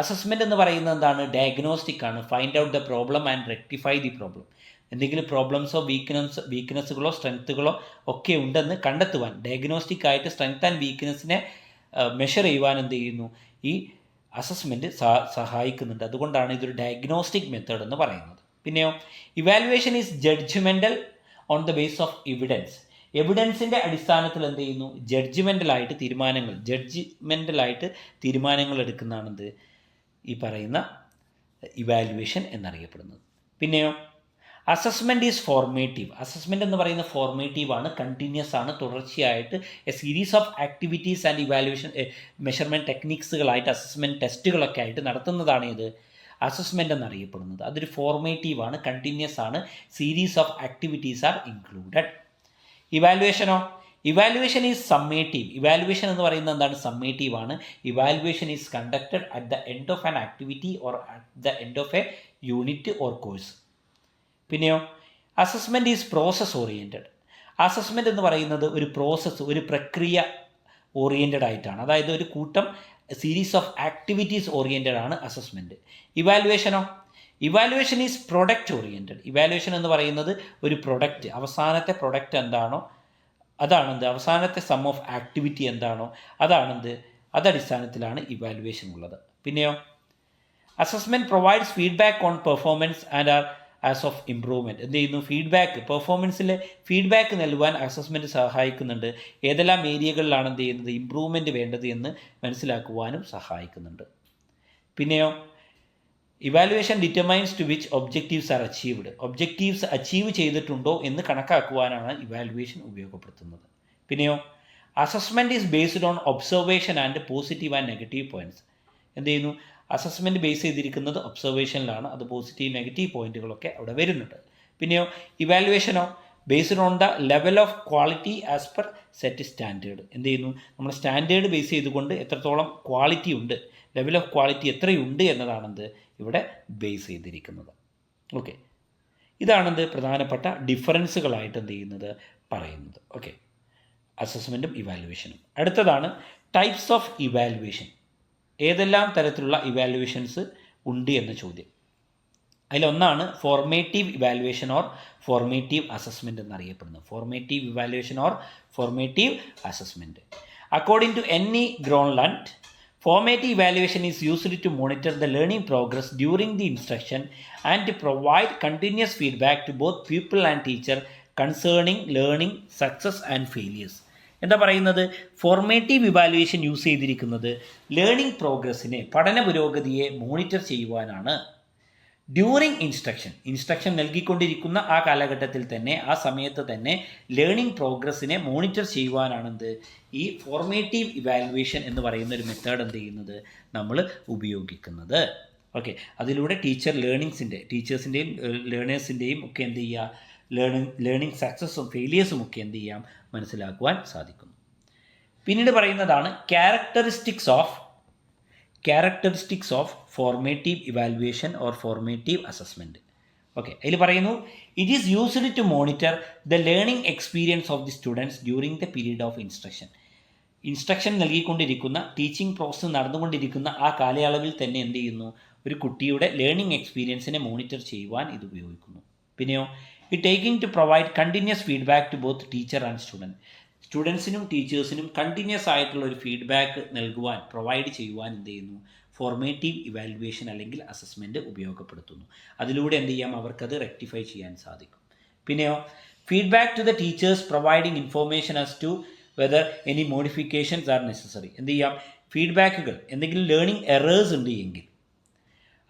Assessment എന്ന് പറയുന്നത് എന്താണ്, ഡയഗ്നോസ്റ്റിക് ആണ്. Find out the problem and rectify the problem. എന്തെങ്കിലും പ്രോബ്ലംസോ വീക്ക്നെസ്സുകളോ സ്ട്രെങ്ത്തുകളോ ഒക്കെ ഉണ്ടെന്ന് കണ്ടെത്തുവാൻ, ഡയഗ്നോസ്റ്റിക് ആയിട്ട് സ്ട്രെങ്ത് ആൻഡ് വീക്ക്നെസ്സിനെ മെഷർ ചെയ്യുവാൻ എന്ത് ചെയ്യുന്നു ഈ അസസ്മെൻറ്റ് സഹായിക്കുന്നുണ്ട്. അതുകൊണ്ടാണ് ഇതൊരു ഡയഗ്നോസ്റ്റിക് മെത്തേഡ് എന്ന് പറയുന്നത്. പിന്നെയോ evaluation is judgemental on the base of evidence. എവിഡൻസിൻ്റെ അടിസ്ഥാനത്തിൽ എന്ത് ചെയ്യുന്നു, ജഡ്ജ്മെൻ്റലായിട്ട് തീരുമാനങ്ങൾ എടുക്കുന്നതാണെന്ത് ഈ പറയുന്ന ഇവാലുവേഷൻ എന്നറിയപ്പെടുന്നത്. പിന്നെയോ അസസ്മെൻറ്റ് ഈസ് ഫോർമേറ്റീവ്. അസസ്മെൻറ്റ് എന്ന് പറയുന്ന ഫോർമേറ്റീവാണ്, കണ്ടിന്യൂസ് ആണ്, തുടർച്ചയായിട്ട് a series of activities and evaluation measurement ടെക്നിക്സുകളായിട്ട് അസസ്മെൻറ്റ് ടെസ്റ്റുകളൊക്കെ ആയിട്ട് നടത്തുന്നതാണ് ഇത് അസസ്മെൻ്റ് എന്നറിയപ്പെടുന്നത്. അതൊരു ഫോർമേറ്റീവാണ്, കണ്ടിന്യൂസ് ആണ്, series of activities are included. Evaluation is summative. Evaluation എന്ന് പറയുന്നത് എന്താണ്, സമ്മേറ്റീവ് ആണ്. Evaluation is conducted at the end of an activity or at the end of a unit or course. പിന്നെയോ assessment is process oriented. Assessment എന്ന് പറയുന്നത് ഒരു process, ഒരു പ്രക്രിയ ഓറിയൻറ്റഡ് ആയിട്ടാണ്. അതായത് ഒരു കൂട്ടം സീരീസ് ഓഫ് ആക്ടിവിറ്റീസ് ഓറിയൻറ്റഡ് ആണ് assessment. Evaluation is product oriented. Evaluation എന്ന് പറയുന്നത് ഒരു പ്രൊഡക്റ്റ്, അവസാനത്തെ പ്രൊഡക്റ്റ് എന്താണോ അതാണെന്ത്, അവസാനത്തെ സം ഓഫ് ആക്ടിവിറ്റി എന്താണോ അതാണെന്ത്, അതടിസ്ഥാനത്തിലാണ് ഇവാലുവേഷൻ ഉള്ളത്. പിന്നെയോ assessment provides feedback on performance and areas of improvement. എന്ത് ചെയ്യുന്നു, പെർഫോമൻസിൽ ഫീഡ്ബാക്ക് നൽകുവാൻ അസസ്മെൻറ്റ് സഹായിക്കുന്നുണ്ട്. ഏതെല്ലാം ഏരിയകളിലാണ് എന്ത് ചെയ്യുന്നത് ഇമ്പ്രൂവ്മെൻറ്റ് വേണ്ടത് എന്ന് മനസ്സിലാക്കുവാനും സഹായിക്കുന്നുണ്ട്. പിന്നെയോ evaluation determines to which objectives are achieved. Objectives achieve ചെയ്തിട്ടുണ്ടോ എന്ന് കണക്കാക്കുവാനാണ് ഇവാലുവേഷൻ ഉപയോഗപ്പെടുത്തുന്നത്. പിന്നെയോ assessment is based on observation and positive and negative points. എന്ത് ചെയ്യുന്നു, അസസ്മെൻറ്റ് ബേസ് ചെയ്തിരിക്കുന്നത് ഒബ്സർവേഷനിലാണ്. അത് പോസിറ്റീവ് നെഗറ്റീവ് പോയിൻറ്റുകളൊക്കെ അവിടെ വരുന്നുണ്ട്. പിന്നെയോ ഇവാലുവേഷനോ based on the level of quality as per set standard. എന്ത് ചെയ്യുന്നു, നമ്മൾ സ്റ്റാൻഡേർഡ് ബേസ് ചെയ്തുകൊണ്ട് എത്രത്തോളം ക്വാളിറ്റി ഉണ്ട്, ലെവൽ ഓഫ് ക്വാളിറ്റി എത്രയുണ്ട് എന്നതാണെന്ത് ഇവിടെ ബേസ് ചെയ്തിരിക്കുന്നത്. ഓക്കെ, ഇതാണെന്ത് പ്രധാനപ്പെട്ട ഡിഫറൻസുകളായിട്ട് എന്ത് ചെയ്യുന്നത് പറയുന്നത്. ഓക്കെ, അസസ്മെൻറ്റും ഇവാലുവേഷനും. അടുത്തതാണ് ടൈപ്സ് ഓഫ് ഇവാലുവേഷൻ. ഏതെല്ലാം തരത്തിലുള്ള ഇവാലുവേഷൻസ് ഉണ്ട് എന്ന ചോദ്യം. അതിലൊന്നാണ് formative evaluation or formative assessment എന്നറിയപ്പെടുന്നത്. Formative evaluation or formative assessment. According to Annie Gronlund, formative evaluation is used to monitor the learning progress during the instruction and to provide continuous feedback to both pupil and teacher concerning learning success and failures. എന്താ പറയുന്നത്, formative evaluation use ചെയ്തിരിക്കുന്നത് learning പ്രോഗ്രസ്സിനെ, പഠന പുരോഗതിയെ monitor ചെയ്യുവാനാണ്. During instruction നൽകിക്കൊണ്ടിരിക്കുന്ന ആ കാലഘട്ടത്തിൽ തന്നെ, ആ സമയത്ത് തന്നെ ലേണിംഗ് പ്രോഗ്രസ്സിനെ മോണിറ്റർ ചെയ്യുവാനാണെന്ത് ഈ ഫോർമേറ്റീവ് ഇവാലുവേഷൻ എന്ന് പറയുന്ന ഒരു മെത്തേഡ് എന്ത് ചെയ്യുന്നത് നമ്മൾ ഉപയോഗിക്കുന്നത്. ഓക്കെ, അതിലൂടെ ടീച്ചേഴ്സിൻ്റെയും ലേണേഴ്സിൻ്റെയും ഒക്കെ എന്ത് ചെയ്യുക, ലേണിംഗ് സക്സസ്സും ഫെയിലിയേഴ്സും ഒക്കെ എന്ത് ചെയ്യാം, മനസ്സിലാക്കുവാൻ സാധിക്കുന്നു. പിന്നീട് പറയുന്നതാണ് characteristics of formative evaluation or formative assessment. Okay, അതിൽ പറയുന്നു it is used to monitor the learning experience of the students during the period of instruction നൽകിക്കൊണ്ടിരിക്കുന്ന, ടീച്ചിങ് പ്രോസസ്സ് നടന്നുകൊണ്ടിരിക്കുന്ന ആ കാലയളവിൽ തന്നെ എന്ത് ചെയ്യുന്നു, ഒരു കുട്ടിയുടെ ലേണിംഗ് എക്സ്പീരിയൻസിനെ മോണിറ്റർ ചെയ്യുവാൻ ഇത് ഉപയോഗിക്കുന്നു. പിന്നെയോ it taking to provide continuous feedback to both teacher and സ്റ്റുഡൻസിനും ടീച്ചേഴ്സിനും കണ്ടിന്യൂസ് ആയിട്ടുള്ള ഒരു ഫീഡ്ബാക്ക് നൽകുവാൻ, പ്രൊവൈഡ് ചെയ്യുവാൻ എന്ത് ചെയ്യുന്നു, ഫോർമേറ്റീവ് ഇവാലുവേഷൻ അല്ലെങ്കിൽ അസസ്മെൻറ്റ് ഉപയോഗപ്പെടുത്തുന്നു. അതിലൂടെ എന്ത് ചെയ്യാം, അവർക്കത് റെക്ടിഫൈ ചെയ്യാൻ സാധിക്കും. പിന്നെയോ feedback to the teachers providing information as to whether any modifications are necessary. എന്ത് ചെയ്യാം, ഫീഡ്ബാക്കുകൾ, എന്തെങ്കിലും ലേണിംഗ് എറേഴ്സ് ഉണ്ട് എങ്കിൽ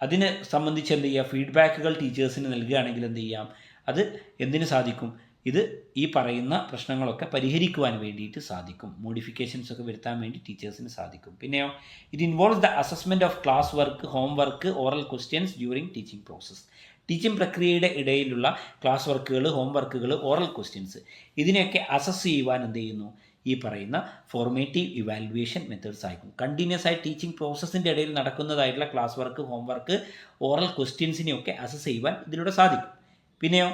അതിനെ സംബന്ധിച്ച് എന്ത് ചെയ്യുക, ഫീഡ്ബാക്കുകൾ ടീച്ചേഴ്സിന് നൽകുകയാണെങ്കിൽ എന്ത് ചെയ്യാം, അത് എന്തിനു സാധിക്കും, ഇത് ഈ പറയുന്ന പ്രശ്നങ്ങളൊക്കെ പരിഹരിക്കുവാൻ വേണ്ടിയിട്ട് സാധിക്കും, മോഡിഫിക്കേഷൻസ് ഒക്കെ വരുത്താൻ വേണ്ടി ടീച്ചേഴ്സിന് സാധിക്കും. പിന്നെയോ it involves the assessment of class work, home work, oral questions during teaching process. Teaching പ്രക്രിയയുടെ ഇടയിലുള്ള ക്ലാസ് വർക്കുകൾ, ഹോം വർക്കുകൾ, ഓറൽ ക്വസ്റ്റ്യൻസ്, ഇതിനെയൊക്കെ അസസ് ചെയ്യുവാൻ എന്ത് ചെയ്യുന്നു, ഈ പറയുന്ന ഫോർമേറ്റീവ് ഇവാലുവേഷൻ മെത്തേഡ്സ് ആയിരിക്കും. കണ്ടിന്യൂസ് ആയി ടീച്ചിങ് പ്രോസസ്സിൻ്റെ ഇടയിൽ നടക്കുന്നതായിട്ടുള്ള class work, home work, oral ക്വസ്റ്റ്യൻസിനെയൊക്കെ അസസ് ചെയ്യുവാൻ ഇതിലൂടെ സാധിക്കും. പിന്നെയോ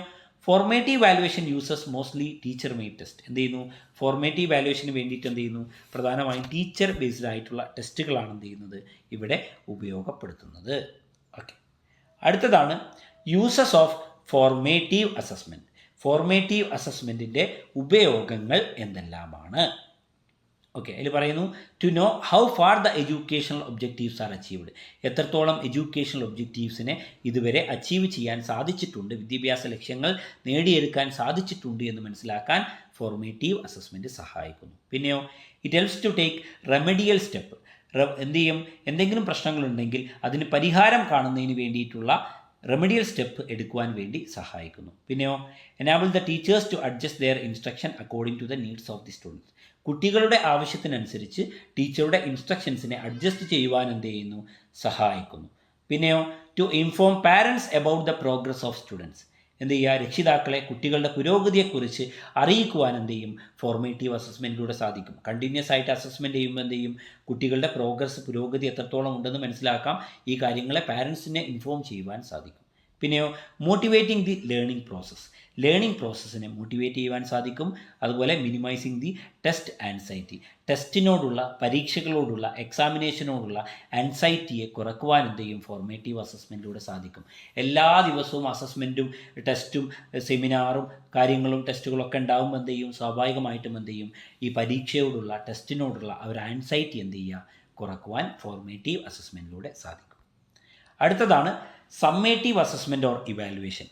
formative evaluation uses mostly teacher made test. എന്ത് ചെയ്യുന്നു, ഫോർമേറ്റീവ് വാലുവേഷന് വേണ്ടിയിട്ട് എന്ത് ചെയ്യുന്നു, പ്രധാനമായും ടീച്ചർ ബേസ്ഡ് ആയിട്ടുള്ള ടെസ്റ്റുകളാണ് എന്ത് ചെയ്യുന്നത്, ഇവിടെ ഉപയോഗപ്പെടുത്തുന്നത്. ഓക്കെ, അടുത്തതാണ് uses of formative assessment. Formative അസസ്മെൻറ്റിൻ്റെ ഉപയോഗങ്ങൾ എന്തെല്ലാമാണ്? ഓക്കെ, അതിൽ പറയുന്നു to know how far the educational objectives are achieved. എത്രത്തോളം എഡ്യൂക്കേഷണൽ ഒബ്ജക്റ്റീവ്സിനെ ഇതുവരെ അച്ചീവ് ചെയ്യാൻ സാധിച്ചിട്ടുണ്ട്, വിദ്യാഭ്യാസ ലക്ഷ്യങ്ങൾ നേടിയെടുക്കാൻ സാധിച്ചിട്ടുണ്ട് എന്ന് മനസ്സിലാക്കാൻ ഫോർമേറ്റീവ് അസസ്മെൻറ്റ് സഹായിക്കുന്നു. പിന്നെയോ it helps to take remedial step. എന്ത് ചെയ്യും, എന്തെങ്കിലും പ്രശ്നങ്ങളുണ്ടെങ്കിൽ അതിന് പരിഹാരം കാണുന്നതിന് വേണ്ടിയിട്ടുള്ള റെമഡിയൽ സ്റ്റെപ്പ് എടുക്കുവാൻ വേണ്ടി സഹായിക്കുന്നു. പിന്നെയോ enable the teachers to adjust their instruction according to the needs of the students. കുട്ടികളുടെ ആവശ്യത്തിനനുസരിച്ച് ടീച്ചറുടെ ഇൻസ്ട്രക്ഷൻസിനെ അഡ്ജസ്റ്റ് ചെയ്യുവാൻ എന്ത് ചെയ്യുന്നു, സഹായിക്കുന്നു. പിന്നെയോ to inform parents about the progress of students. എന്ത് ചെയ്യുക, രക്ഷിതാക്കളെ കുട്ടികളുടെ പുരോഗതിയെക്കുറിച്ച് അറിയിക്കുവാൻ എന്ത് ചെയ്യും, ഫോർമേറ്റീവ് അസസ്മെൻറ്റിലൂടെ സാധിക്കും. കണ്ടിന്യൂസ് ആയിട്ട് അസസ്മെൻറ്റ് ചെയ്യുമ്പോൾ എന്ത് ചെയ്യും, കുട്ടികളുടെ പുരോഗതി എത്രത്തോളം ഉണ്ടെന്ന് മനസ്സിലാക്കാം. ഈ കാര്യങ്ങളെ പാരൻസിനെ ഇൻഫോം ചെയ്യുവാൻ സാധിക്കും. പിന്നെയോ മോട്ടിവേറ്റിംഗ് ദി ലേണിംഗ് പ്രോസസ്സിനെ മോട്ടിവേറ്റ് ചെയ്യുവാൻ സാധിക്കും. അതുപോലെ മിനിമൈസിങ് ദി ടെസ്റ്റ് ആൻസൈറ്റി. ടെസ്റ്റിനോടുള്ള, പരീക്ഷകളോടുള്ള, എക്സാമിനേഷനോടുള്ള ആൻസൈറ്റിയെ കുറക്കുവാൻ എന്ത് ചെയ്യും, ഫോർമേറ്റീവ് അസസ്മെൻറ്റിലൂടെ സാധിക്കും. എല്ലാ ദിവസവും അസസ്മെൻറ്റും ടെസ്റ്റും സെമിനാറും കാര്യങ്ങളും ടെസ്റ്റുകളൊക്കെ ഉണ്ടാകുമ്പോൾ എന്ത് ചെയ്യും, സ്വാഭാവികമായിട്ടും എന്ത് ചെയ്യും, ഈ പരീക്ഷയോടുള്ള, ടെസ്റ്റിനോടുള്ള ഒരു ആൻസൈറ്റി എന്ത് ചെയ്യുക, കുറക്കുവാൻ ഫോർമേറ്റീവ് അസസ്മെൻറ്റിലൂടെ സാധിക്കും. അടുത്തതാണ് summative assessment or evaluation.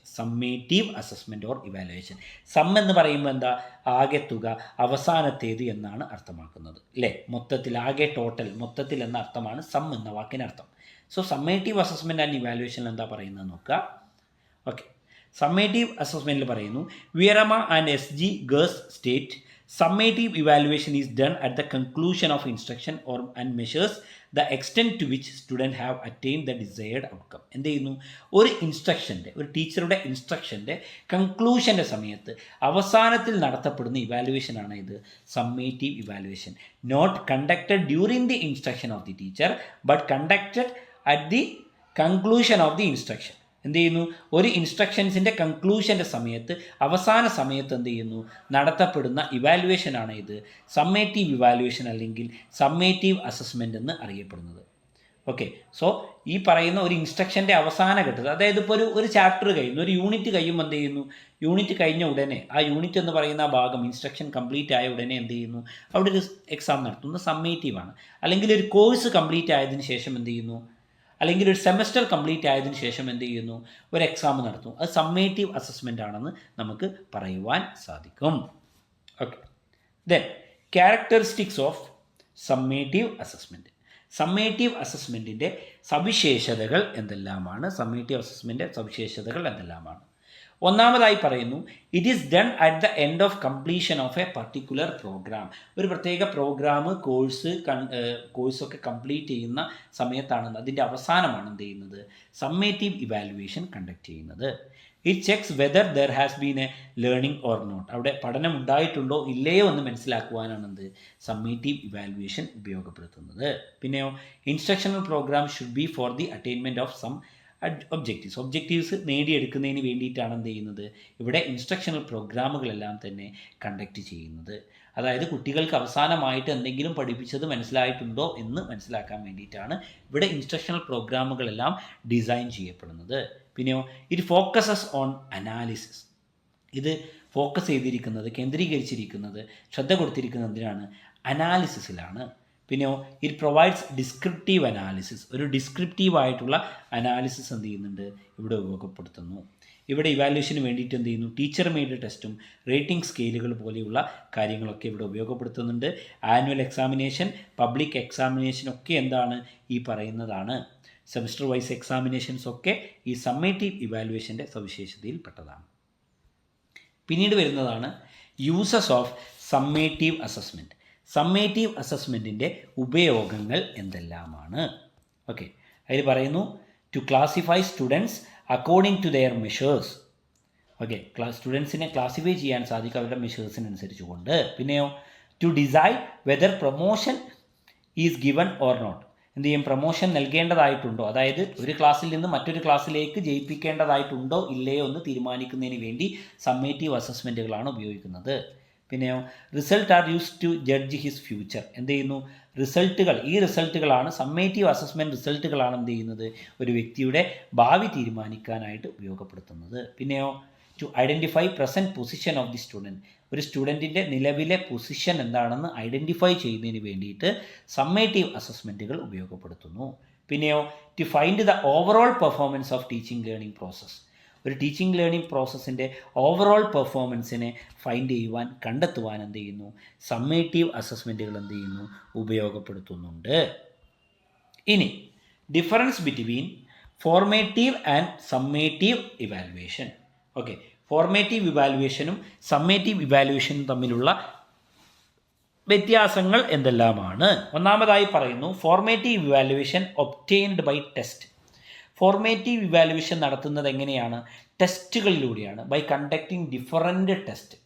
Sum എന്ന് പറയുമ്പോൾ എന്താ, ആകെ തുക, അവസാനത്തേത് എന്നാണ് അർത്ഥമാക്കുന്നത് അല്ലേ. മൊത്തത്തിൽ, ആകെ ടോട്ടൽ, മൊത്തത്തിൽ എന്ന അർത്ഥമാണ് സം എന്ന വാക്കിനർത്ഥം. So summative assessment and evaluation എന്താ പറയുന്നത് നോക്കുക. ഓക്കെ, സമ്മേറ്റീവ് അസസ്മെൻറ്റിൽ പറയുന്നു വിയറമ and SG Girls state summative evaluation is done at the conclusion of instruction and measures the extent to which students have attained the desired outcome. എന്ത് ചെയ്യുന്നു, ഒരു ഇൻസ്ട്രക്ഷൻ്റെ, ഒരു ടീച്ചറുടെ ഇൻസ്ട്രക്ഷൻ്റെ കൺക്ലൂഷൻ്റെ സമയത്ത് അവസാനത്തിൽ നടത്തപ്പെടുന്ന ഇവാലുവേഷനാണ് ഇത് summative evaluation. Not conducted during the instruction of the teacher but conducted at the conclusion of the instruction. എന്ത് ചെയ്യുന്നു, ഒരു ഇൻസ്ട്രക്ഷൻസിൻ്റെ കൺക്ലൂഷൻ്റെ സമയത്ത്, അവസാന സമയത്ത് എന്ത് ചെയ്യുന്നു, നടത്തപ്പെടുന്ന ഇവാലുവേഷനാണ് ഇത് സമ്മേറ്റീവ് ഇവാലുവേഷൻ അല്ലെങ്കിൽ സമ്മേറ്റീവ് അസസ്മെൻ്റ് എന്ന് അറിയപ്പെടുന്നത്. ഓക്കെ, സോ ഈ പറയുന്ന ഒരു ഇൻസ്ട്രക്ഷൻ്റെ അവസാന ഘട്ടത്തിൽ, അതായത് ഇപ്പോൾ ഒരു ചാപ്റ്റർ കഴിയുന്നു, ഒരു യൂണിറ്റ് കഴിയുമ്പോൾ എന്ത് ചെയ്യുന്നു, യൂണിറ്റ് കഴിഞ്ഞ ഉടനെ ആ യൂണിറ്റ് എന്ന് പറയുന്ന ആ ഭാഗം, ഇൻസ്ട്രക്ഷൻ കംപ്ലീറ്റ് ആയ ഉടനെ എന്ത് ചെയ്യുന്നു, അവിടെ ഒരു എക്സാം നടത്തുന്നത് സമ്മേറ്റീവാണ്. അല്ലെങ്കിൽ ഒരു കോഴ്സ് കംപ്ലീറ്റ് ആയതിനു ശേഷം എന്ത് ചെയ്യുന്നു, അല്ലെങ്കിൽ ഒരു സെമസ്റ്റർ കംപ്ലീറ്റ് ആയതിനു ശേഷം എന്ത് ചെയ്യുന്നു, ഒരു എക്സാം നടത്തും. അത് സമ്മേറ്റീവ് അസസ്മെൻ്റ് ആണെന്ന് നമുക്ക് പറയുവാൻ സാധിക്കും. Okay, then characteristics of summative അസസ്മെൻറ്റിൻ്റെ സവിശേഷതകൾ എന്തെല്ലാമാണ്? ഒന്നാമതായി പറയുന്നു it is done at the end of completion of a particular program. ഒരു പ്രത്യേക പ്രോഗ്രാം, കോഴ്സൊക്കെ കംപ്ലീറ്റ് ചെയ്യുന്ന സമയത്താണ്, അതിൻ്റെ അവസാനമാണ് എന്ത് ചെയ്യുന്നത്, സമ്മേറ്റീവ് ഇവാലുവേഷൻ കണ്ടക്ട് ചെയ്യുന്നത്. It checks whether there has been a learning or not. അവിടെ പഠനം ഉണ്ടായിട്ടുണ്ടോ ഇല്ലയോ എന്ന് മനസ്സിലാക്കുവാനാണ് എന്ത് സമ്മേറ്റീവ് ഇവാലുവേഷൻ ഉപയോഗപ്പെടുത്തുന്നത്. പിന്നെയോ instructional program should be for the attainment of some objectives നേടിയെടുക്കുന്നതിന് വേണ്ടിയിട്ടാണ് എന്ത് ചെയ്യുന്നത് ഇവിടെ ഇൻസ്ട്രക്ഷണൽ പ്രോഗ്രാമുകളെല്ലാം തന്നെ കണ്ടക്ട് ചെയ്യുന്നത്. അതായത് കുട്ടികൾക്ക് അവസാനമായിട്ട് എന്തെങ്കിലും പഠിപ്പിച്ചത് മനസ്സിലായിട്ടുണ്ടോ എന്ന് മനസ്സിലാക്കാൻ വേണ്ടിയിട്ടാണ് ഇവിടെ ഇൻസ്ട്രക്ഷണൽ പ്രോഗ്രാമുകളെല്ലാം ഡിസൈൻ ചെയ്യപ്പെടുന്നത്. പിന്നെയോ ഇറ്റ് ഫോക്കസസ് ഓൺ അനാലിസിസ്. ഇത് ഫോക്കസ് ചെയ്തിരിക്കുന്നത്, കേന്ദ്രീകരിച്ചിരിക്കുന്നത്, ശ്രദ്ധ കൊടുത്തിരിക്കുന്നതിനാണ് അനാലിസിസിലാണ്. പിന്നെയോ ഇറ്റ് പ്രൊവൈഡ്സ് ഡിസ്ക്രിപ്റ്റീവ് അനാലിസിസ്. ഒരു ഡിസ്ക്രിപ്റ്റീവ് ആയിട്ടുള്ള അനാലിസിസ് എന്ത് ചെയ്യുന്നുണ്ട് ഇവിടെ ഉപയോഗപ്പെടുത്തുന്നു. ഇവിടെ ഇവാലുവേഷന് വേണ്ടിയിട്ട് എന്ത് ചെയ്യുന്നു ടീച്ചർ മെയ്ഡ് ടെസ്റ്റും റേറ്റിംഗ് സ്കെയിലുകൾ പോലെയുള്ള കാര്യങ്ങളൊക്കെ ഇവിടെ ഉപയോഗപ്പെടുത്തുന്നുണ്ട്. ആനുവൽ എക്സാമിനേഷൻ, പബ്ലിക് എക്സാമിനേഷനൊക്കെ എന്താണ് ഈ പറയുന്നതാണ്. സെമിസ്റ്റർ വൈസ് എക്സാമിനേഷൻസ് ഒക്കെ ഈ സമ്മേറ്റീവ് ഇവാലുവേഷൻ്റെ സവിശേഷതയിൽപ്പെട്ടതാണ്. പിന്നീട് വരുന്നതാണ് uses of summative assessment. Summative അസസ്മെൻറ്റിൻ്റെ ഉപയോഗങ്ങൾ എന്തെല്ലാമാണ്? ഓക്കെ, അതിൽ പറയുന്നു to classify students according to their measures. Okay, സ്റ്റുഡൻസിനെ ക്ലാസിഫൈ ചെയ്യാൻ സാധിക്കും അവരുടെ മെഷേഴ്സിനനുസരിച്ച് കൊണ്ട്. പിന്നെയോ to decide whether promotion is given or not. എന്ത് ചെയ്യും, പ്രൊമോഷൻ നൽകേണ്ടതായിട്ടുണ്ടോ, അതായത് ഒരു ക്ലാസ്സിൽ നിന്ന് മറ്റൊരു ക്ലാസ്സിലേക്ക് ജയിപ്പിക്കേണ്ടതായിട്ടുണ്ടോ ഇല്ലയോ എന്ന് തീരുമാനിക്കുന്നതിന് വേണ്ടി സമ്മേറ്റീവ് അസസ്മെൻറ്റുകളാണ് ഉപയോഗിക്കുന്നത്. പിന്നെയോ result are use to judge his future. എന്ത് ചെയ്യുന്നു, റിസൾട്ടുകൾ, ഈ റിസൾട്ടുകളാണ് സമ്മേറ്റീവ് അസസ്മെൻറ്റ് റിസൾട്ടുകളാണ് എന്ത് ചെയ്യുന്നത് ഒരു വ്യക്തിയുടെ ഭാവി തീരുമാനിക്കാനായിട്ട് ഉപയോഗപ്പെടുത്തുന്നത്. പിന്നെയോ to identify present position of the student. ഒരു സ്റ്റുഡൻറ്റിൻ്റെ നിലവിലെ പൊസിഷൻ എന്താണെന്ന് ഐഡൻറ്റിഫൈ ചെയ്യുന്നതിന് വേണ്ടിയിട്ട് സമ്മേറ്റീവ് അസസ്മെൻറ്റുകൾ ഉപയോഗപ്പെടുത്തുന്നു. പിന്നെയോ to find the overall performance of teaching learning process. ഒരു ടീച്ചിങ് ലേണിംഗ് പ്രോസസ്സിൻ്റെ ഓവറോൾ പെർഫോമൻസിനെ ഫൈൻഡ് ചെയ്യുവാൻ, കണ്ടെത്തുവാൻ എന്ത് ചെയ്യുന്നു സമ്മേറ്റീവ് അസസ്മെൻറ്റുകൾ എന്ത് ചെയ്യുന്നു ഉപയോഗപ്പെടുത്തുന്നുണ്ട്. ഇനി difference between formative and summative evaluation. Okay, formative ഇവാലുവേഷനും സമ്മേറ്റീവ് ഇവാലുവേഷനും തമ്മിലുള്ള വ്യത്യാസങ്ങൾ എന്തെല്ലാമാണ്? ഒന്നാമതായി പറയുന്നു formative evaluation obtained by test. Formative evaluation നടത്തുന്നത് എങ്ങനെയാണ്? ടെസ്റ്റുകളിലൂടെയാണ്. By conducting different test.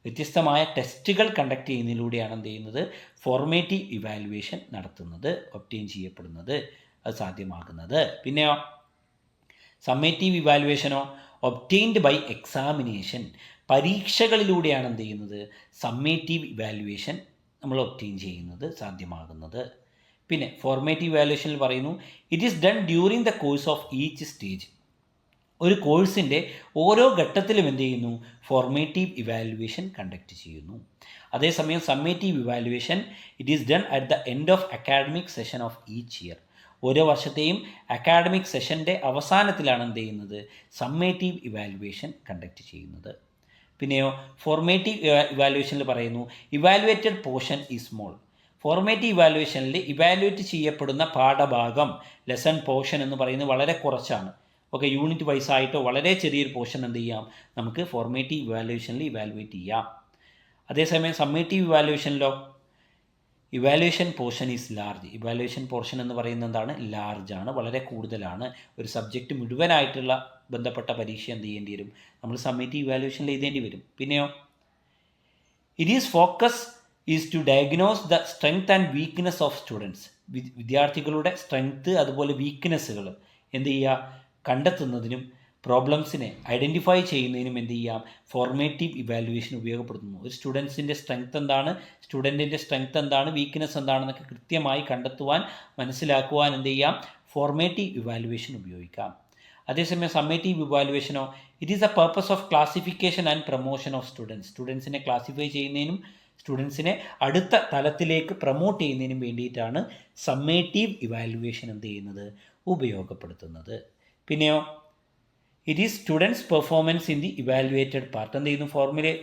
വ്യത്യസ്തമായ ടെസ്റ്റുകൾ കണ്ടക്ട് ചെയ്യുന്നതിലൂടെയാണ് എന്ത് ചെയ്യുന്നത് ഫോർമേറ്റീവ് ഇവാലുവേഷൻ നടത്തുന്നത്, ഒബ്റ്റെയിൻ ചെയ്യപ്പെടുന്നത്, അത് സാധ്യമാകുന്നത്. പിന്നെയോ സമ്മേറ്റീവ് ഇവാലുവേഷനോ ഒബ്റ്റെയിൻഡ് ബൈ എക്സാമിനേഷൻ. പരീക്ഷകളിലൂടെയാണ് എന്ത് ചെയ്യുന്നത് സമ്മേറ്റീവ് ഇവാലുവേഷൻ നമ്മൾ ഒബ്റ്റെയിൻ ചെയ്യുന്നത്, സാധ്യമാകുന്നത്. പിന്നെ ഫോർമേറ്റീവ് ഇവാലുവേഷനിൽ പറയുന്നു it is done during the course of each stage. ഒരു കോഴ്സിൻ്റെ ഓരോ ഘട്ടത്തിലും എന്ത് ചെയ്യുന്നു ഫോർമേറ്റീവ് ഇവാലുവേഷൻ കണ്ടക്ട് ചെയ്യുന്നു. അതേസമയം summative evaluation it is done at the end of academic session of each year. ഓരോ വർഷത്തെയും അക്കാഡമിക് സെഷൻ്റെ അവസാനത്തിലാണ് എന്ത് ചെയ്യുന്നത് സമ്മേറ്റീവ് ഇവാലുവേഷൻ കണ്ടക്ട് ചെയ്യുന്നത്. പിന്നെയോ ഫോർമേറ്റീവ് ഇവാലുവേഷനിൽ പറയുന്നു evaluated portion is small. Formative ഇവാലുവേഷനിൽ ഇവാലുവേറ്റ് ചെയ്യപ്പെടുന്ന പാഠഭാഗം, ലെസൺ പോർഷൻ എന്ന് പറയുന്നത് വളരെ കുറച്ചാണ്. ഓക്കെ, യൂണിറ്റ് വൈസ് ആയിട്ടോ വളരെ ചെറിയൊരു പോർഷൻ എന്ത് ചെയ്യാം നമുക്ക് ഫോർമേറ്റീവ് ഇവാലുവേഷനിൽ ഇവാലുവേറ്റ് ചെയ്യാം. അതേസമയം സമ്മേറ്റീവ് ഇവാലുവേഷനിലോ evaluation portion is large. Evaluation portion എന്ന് പറയുന്നത് എന്താണ് ലാർജാണ്, വളരെ കൂടുതലാണ്. ഒരു സബ്ജക്റ്റ് മുഴുവനായിട്ടുള്ള ബന്ധപ്പെട്ട പരീക്ഷ എന്ത് ചെയ്യേണ്ടി വരും നമ്മൾ സമ്മേറ്റീവ് ഇവാലുവേഷനിൽ എഴുതേണ്ടി വരും. പിന്നെയോ it is focus is to diagnose the strength and weakness of students. വിദ്യാർത്ഥികളുടെ സ്ട്രെങ്ത്ത് അതുപോലെ വീക്ക്നെസ്സുകൾ എന്ത് ചെയ്യുക കണ്ടെത്തുന്നതിനും പ്രോബ്ലംസിനെ ഐഡൻറ്റിഫൈ ചെയ്യുന്നതിനും എന്ത് ചെയ്യാം ഫോർമേറ്റീവ് ഇവാലുവേഷൻ ഉപയോഗപ്പെടുത്തുന്നു. ഒരു സ്റ്റുഡൻസിൻ്റെ സ്ട്രെങ്ത് എന്താണ്, സ്റ്റുഡൻറ്റിൻ്റെ സ്ട്രെങ്ത് എന്താണ്, വീക്ക്നെസ് എന്താണെന്നൊക്കെ കൃത്യമായി കണ്ടെത്തുവാൻ, മനസ്സിലാക്കുവാൻ എന്ത് ചെയ്യാം ഫോർമേറ്റീവ് ഇവാലുവേഷൻ ഉപയോഗിക്കാം. അതേസമയം സമ്മേറ്റീവ് ഇവാലുവേഷനോ it is a purpose of classification and promotion of students. സ്റ്റുഡൻസിനെ ക്ലാസിഫൈ ചെയ്യുന്നതിനും സ്റ്റുഡൻസിനെ അടുത്ത തലത്തിലേക്ക് പ്രൊമോട്ട് ചെയ്യുന്നതിനും വേണ്ടിയിട്ടാണ് സമ്മേറ്റീവ് ഇവാലുവേഷൻ എന്ത് ചെയ്യുന്നത് ഉപയോഗപ്പെടുത്തുന്നത്. പിന്നെയോ it is students performance in the evaluated part. എന്ത് ചെയ്യുന്നു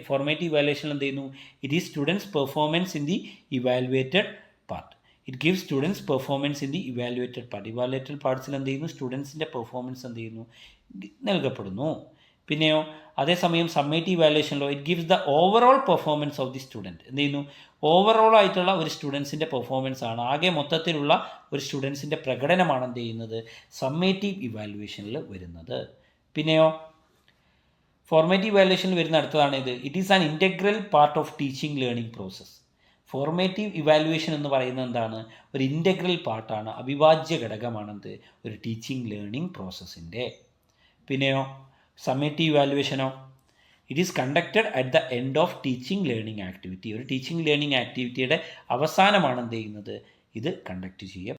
ഫോർമേറ്റീവ് ഇവാലുവേഷൻ എന്ത് ചെയ്യുന്നു it is students performance in the evaluated part. It gives students performance in the evaluated part. Evaluated പാർട്സിൽ എന്ത് ചെയ്യുന്നു സ്റ്റുഡൻസിൻ്റെ പെർഫോമൻസ് എന്ത് ചെയ്യുന്നു നൽകപ്പെടുന്നു. പിന്നെയോ അതേസമയം സമ്മേറ്റീവ് ഇവാലുവേഷനിലോ it gives the overall performance of the student. എന്ത് ചെയ്യുന്നു ഓവറോൾ ആയിട്ടുള്ള ഒരു സ്റ്റുഡൻസിൻ്റെ പെർഫോമൻസ് ആണ്, ആകെ മൊത്തത്തിലുള്ള ഒരു സ്റ്റുഡൻസിൻ്റെ പ്രകടനമാണ് എന്ത് ചെയ്യുന്നത് സമ്മേറ്റീവ് ഇവാലുവേഷനിൽ വരുന്നത്. പിന്നെയോ ഫോർമേറ്റീവ് ഇവാലുവേഷനിൽ വരുന്ന അടുത്തതാണ് ഇത്. It is an integral part of teaching learning process. Formative evaluation എന്ന് പറയുന്നത് എന്താണ്? ഒരു ഇൻറ്റഗ്രൽ പാർട്ടാണ്, അവിഭാജ്യ ഘടകമാണത് ഒരു ടീച്ചിങ് ലേണിംഗ് പ്രോസസ്സിൻ്റെ. പിന്നെയോ സമ്മേറ്റീവ് ഇവാലുവേഷനോ? It is conducted at the end of teaching learning activity. ഒരു ടീച്ചിങ് ലേണിംഗ് ആക്ടിവിറ്റിയുടെ അവസാനമാണ് എന്ത് ചെയ്യുന്നത്? ഇത് കണ്ടക്ട് ചെയ്യുക.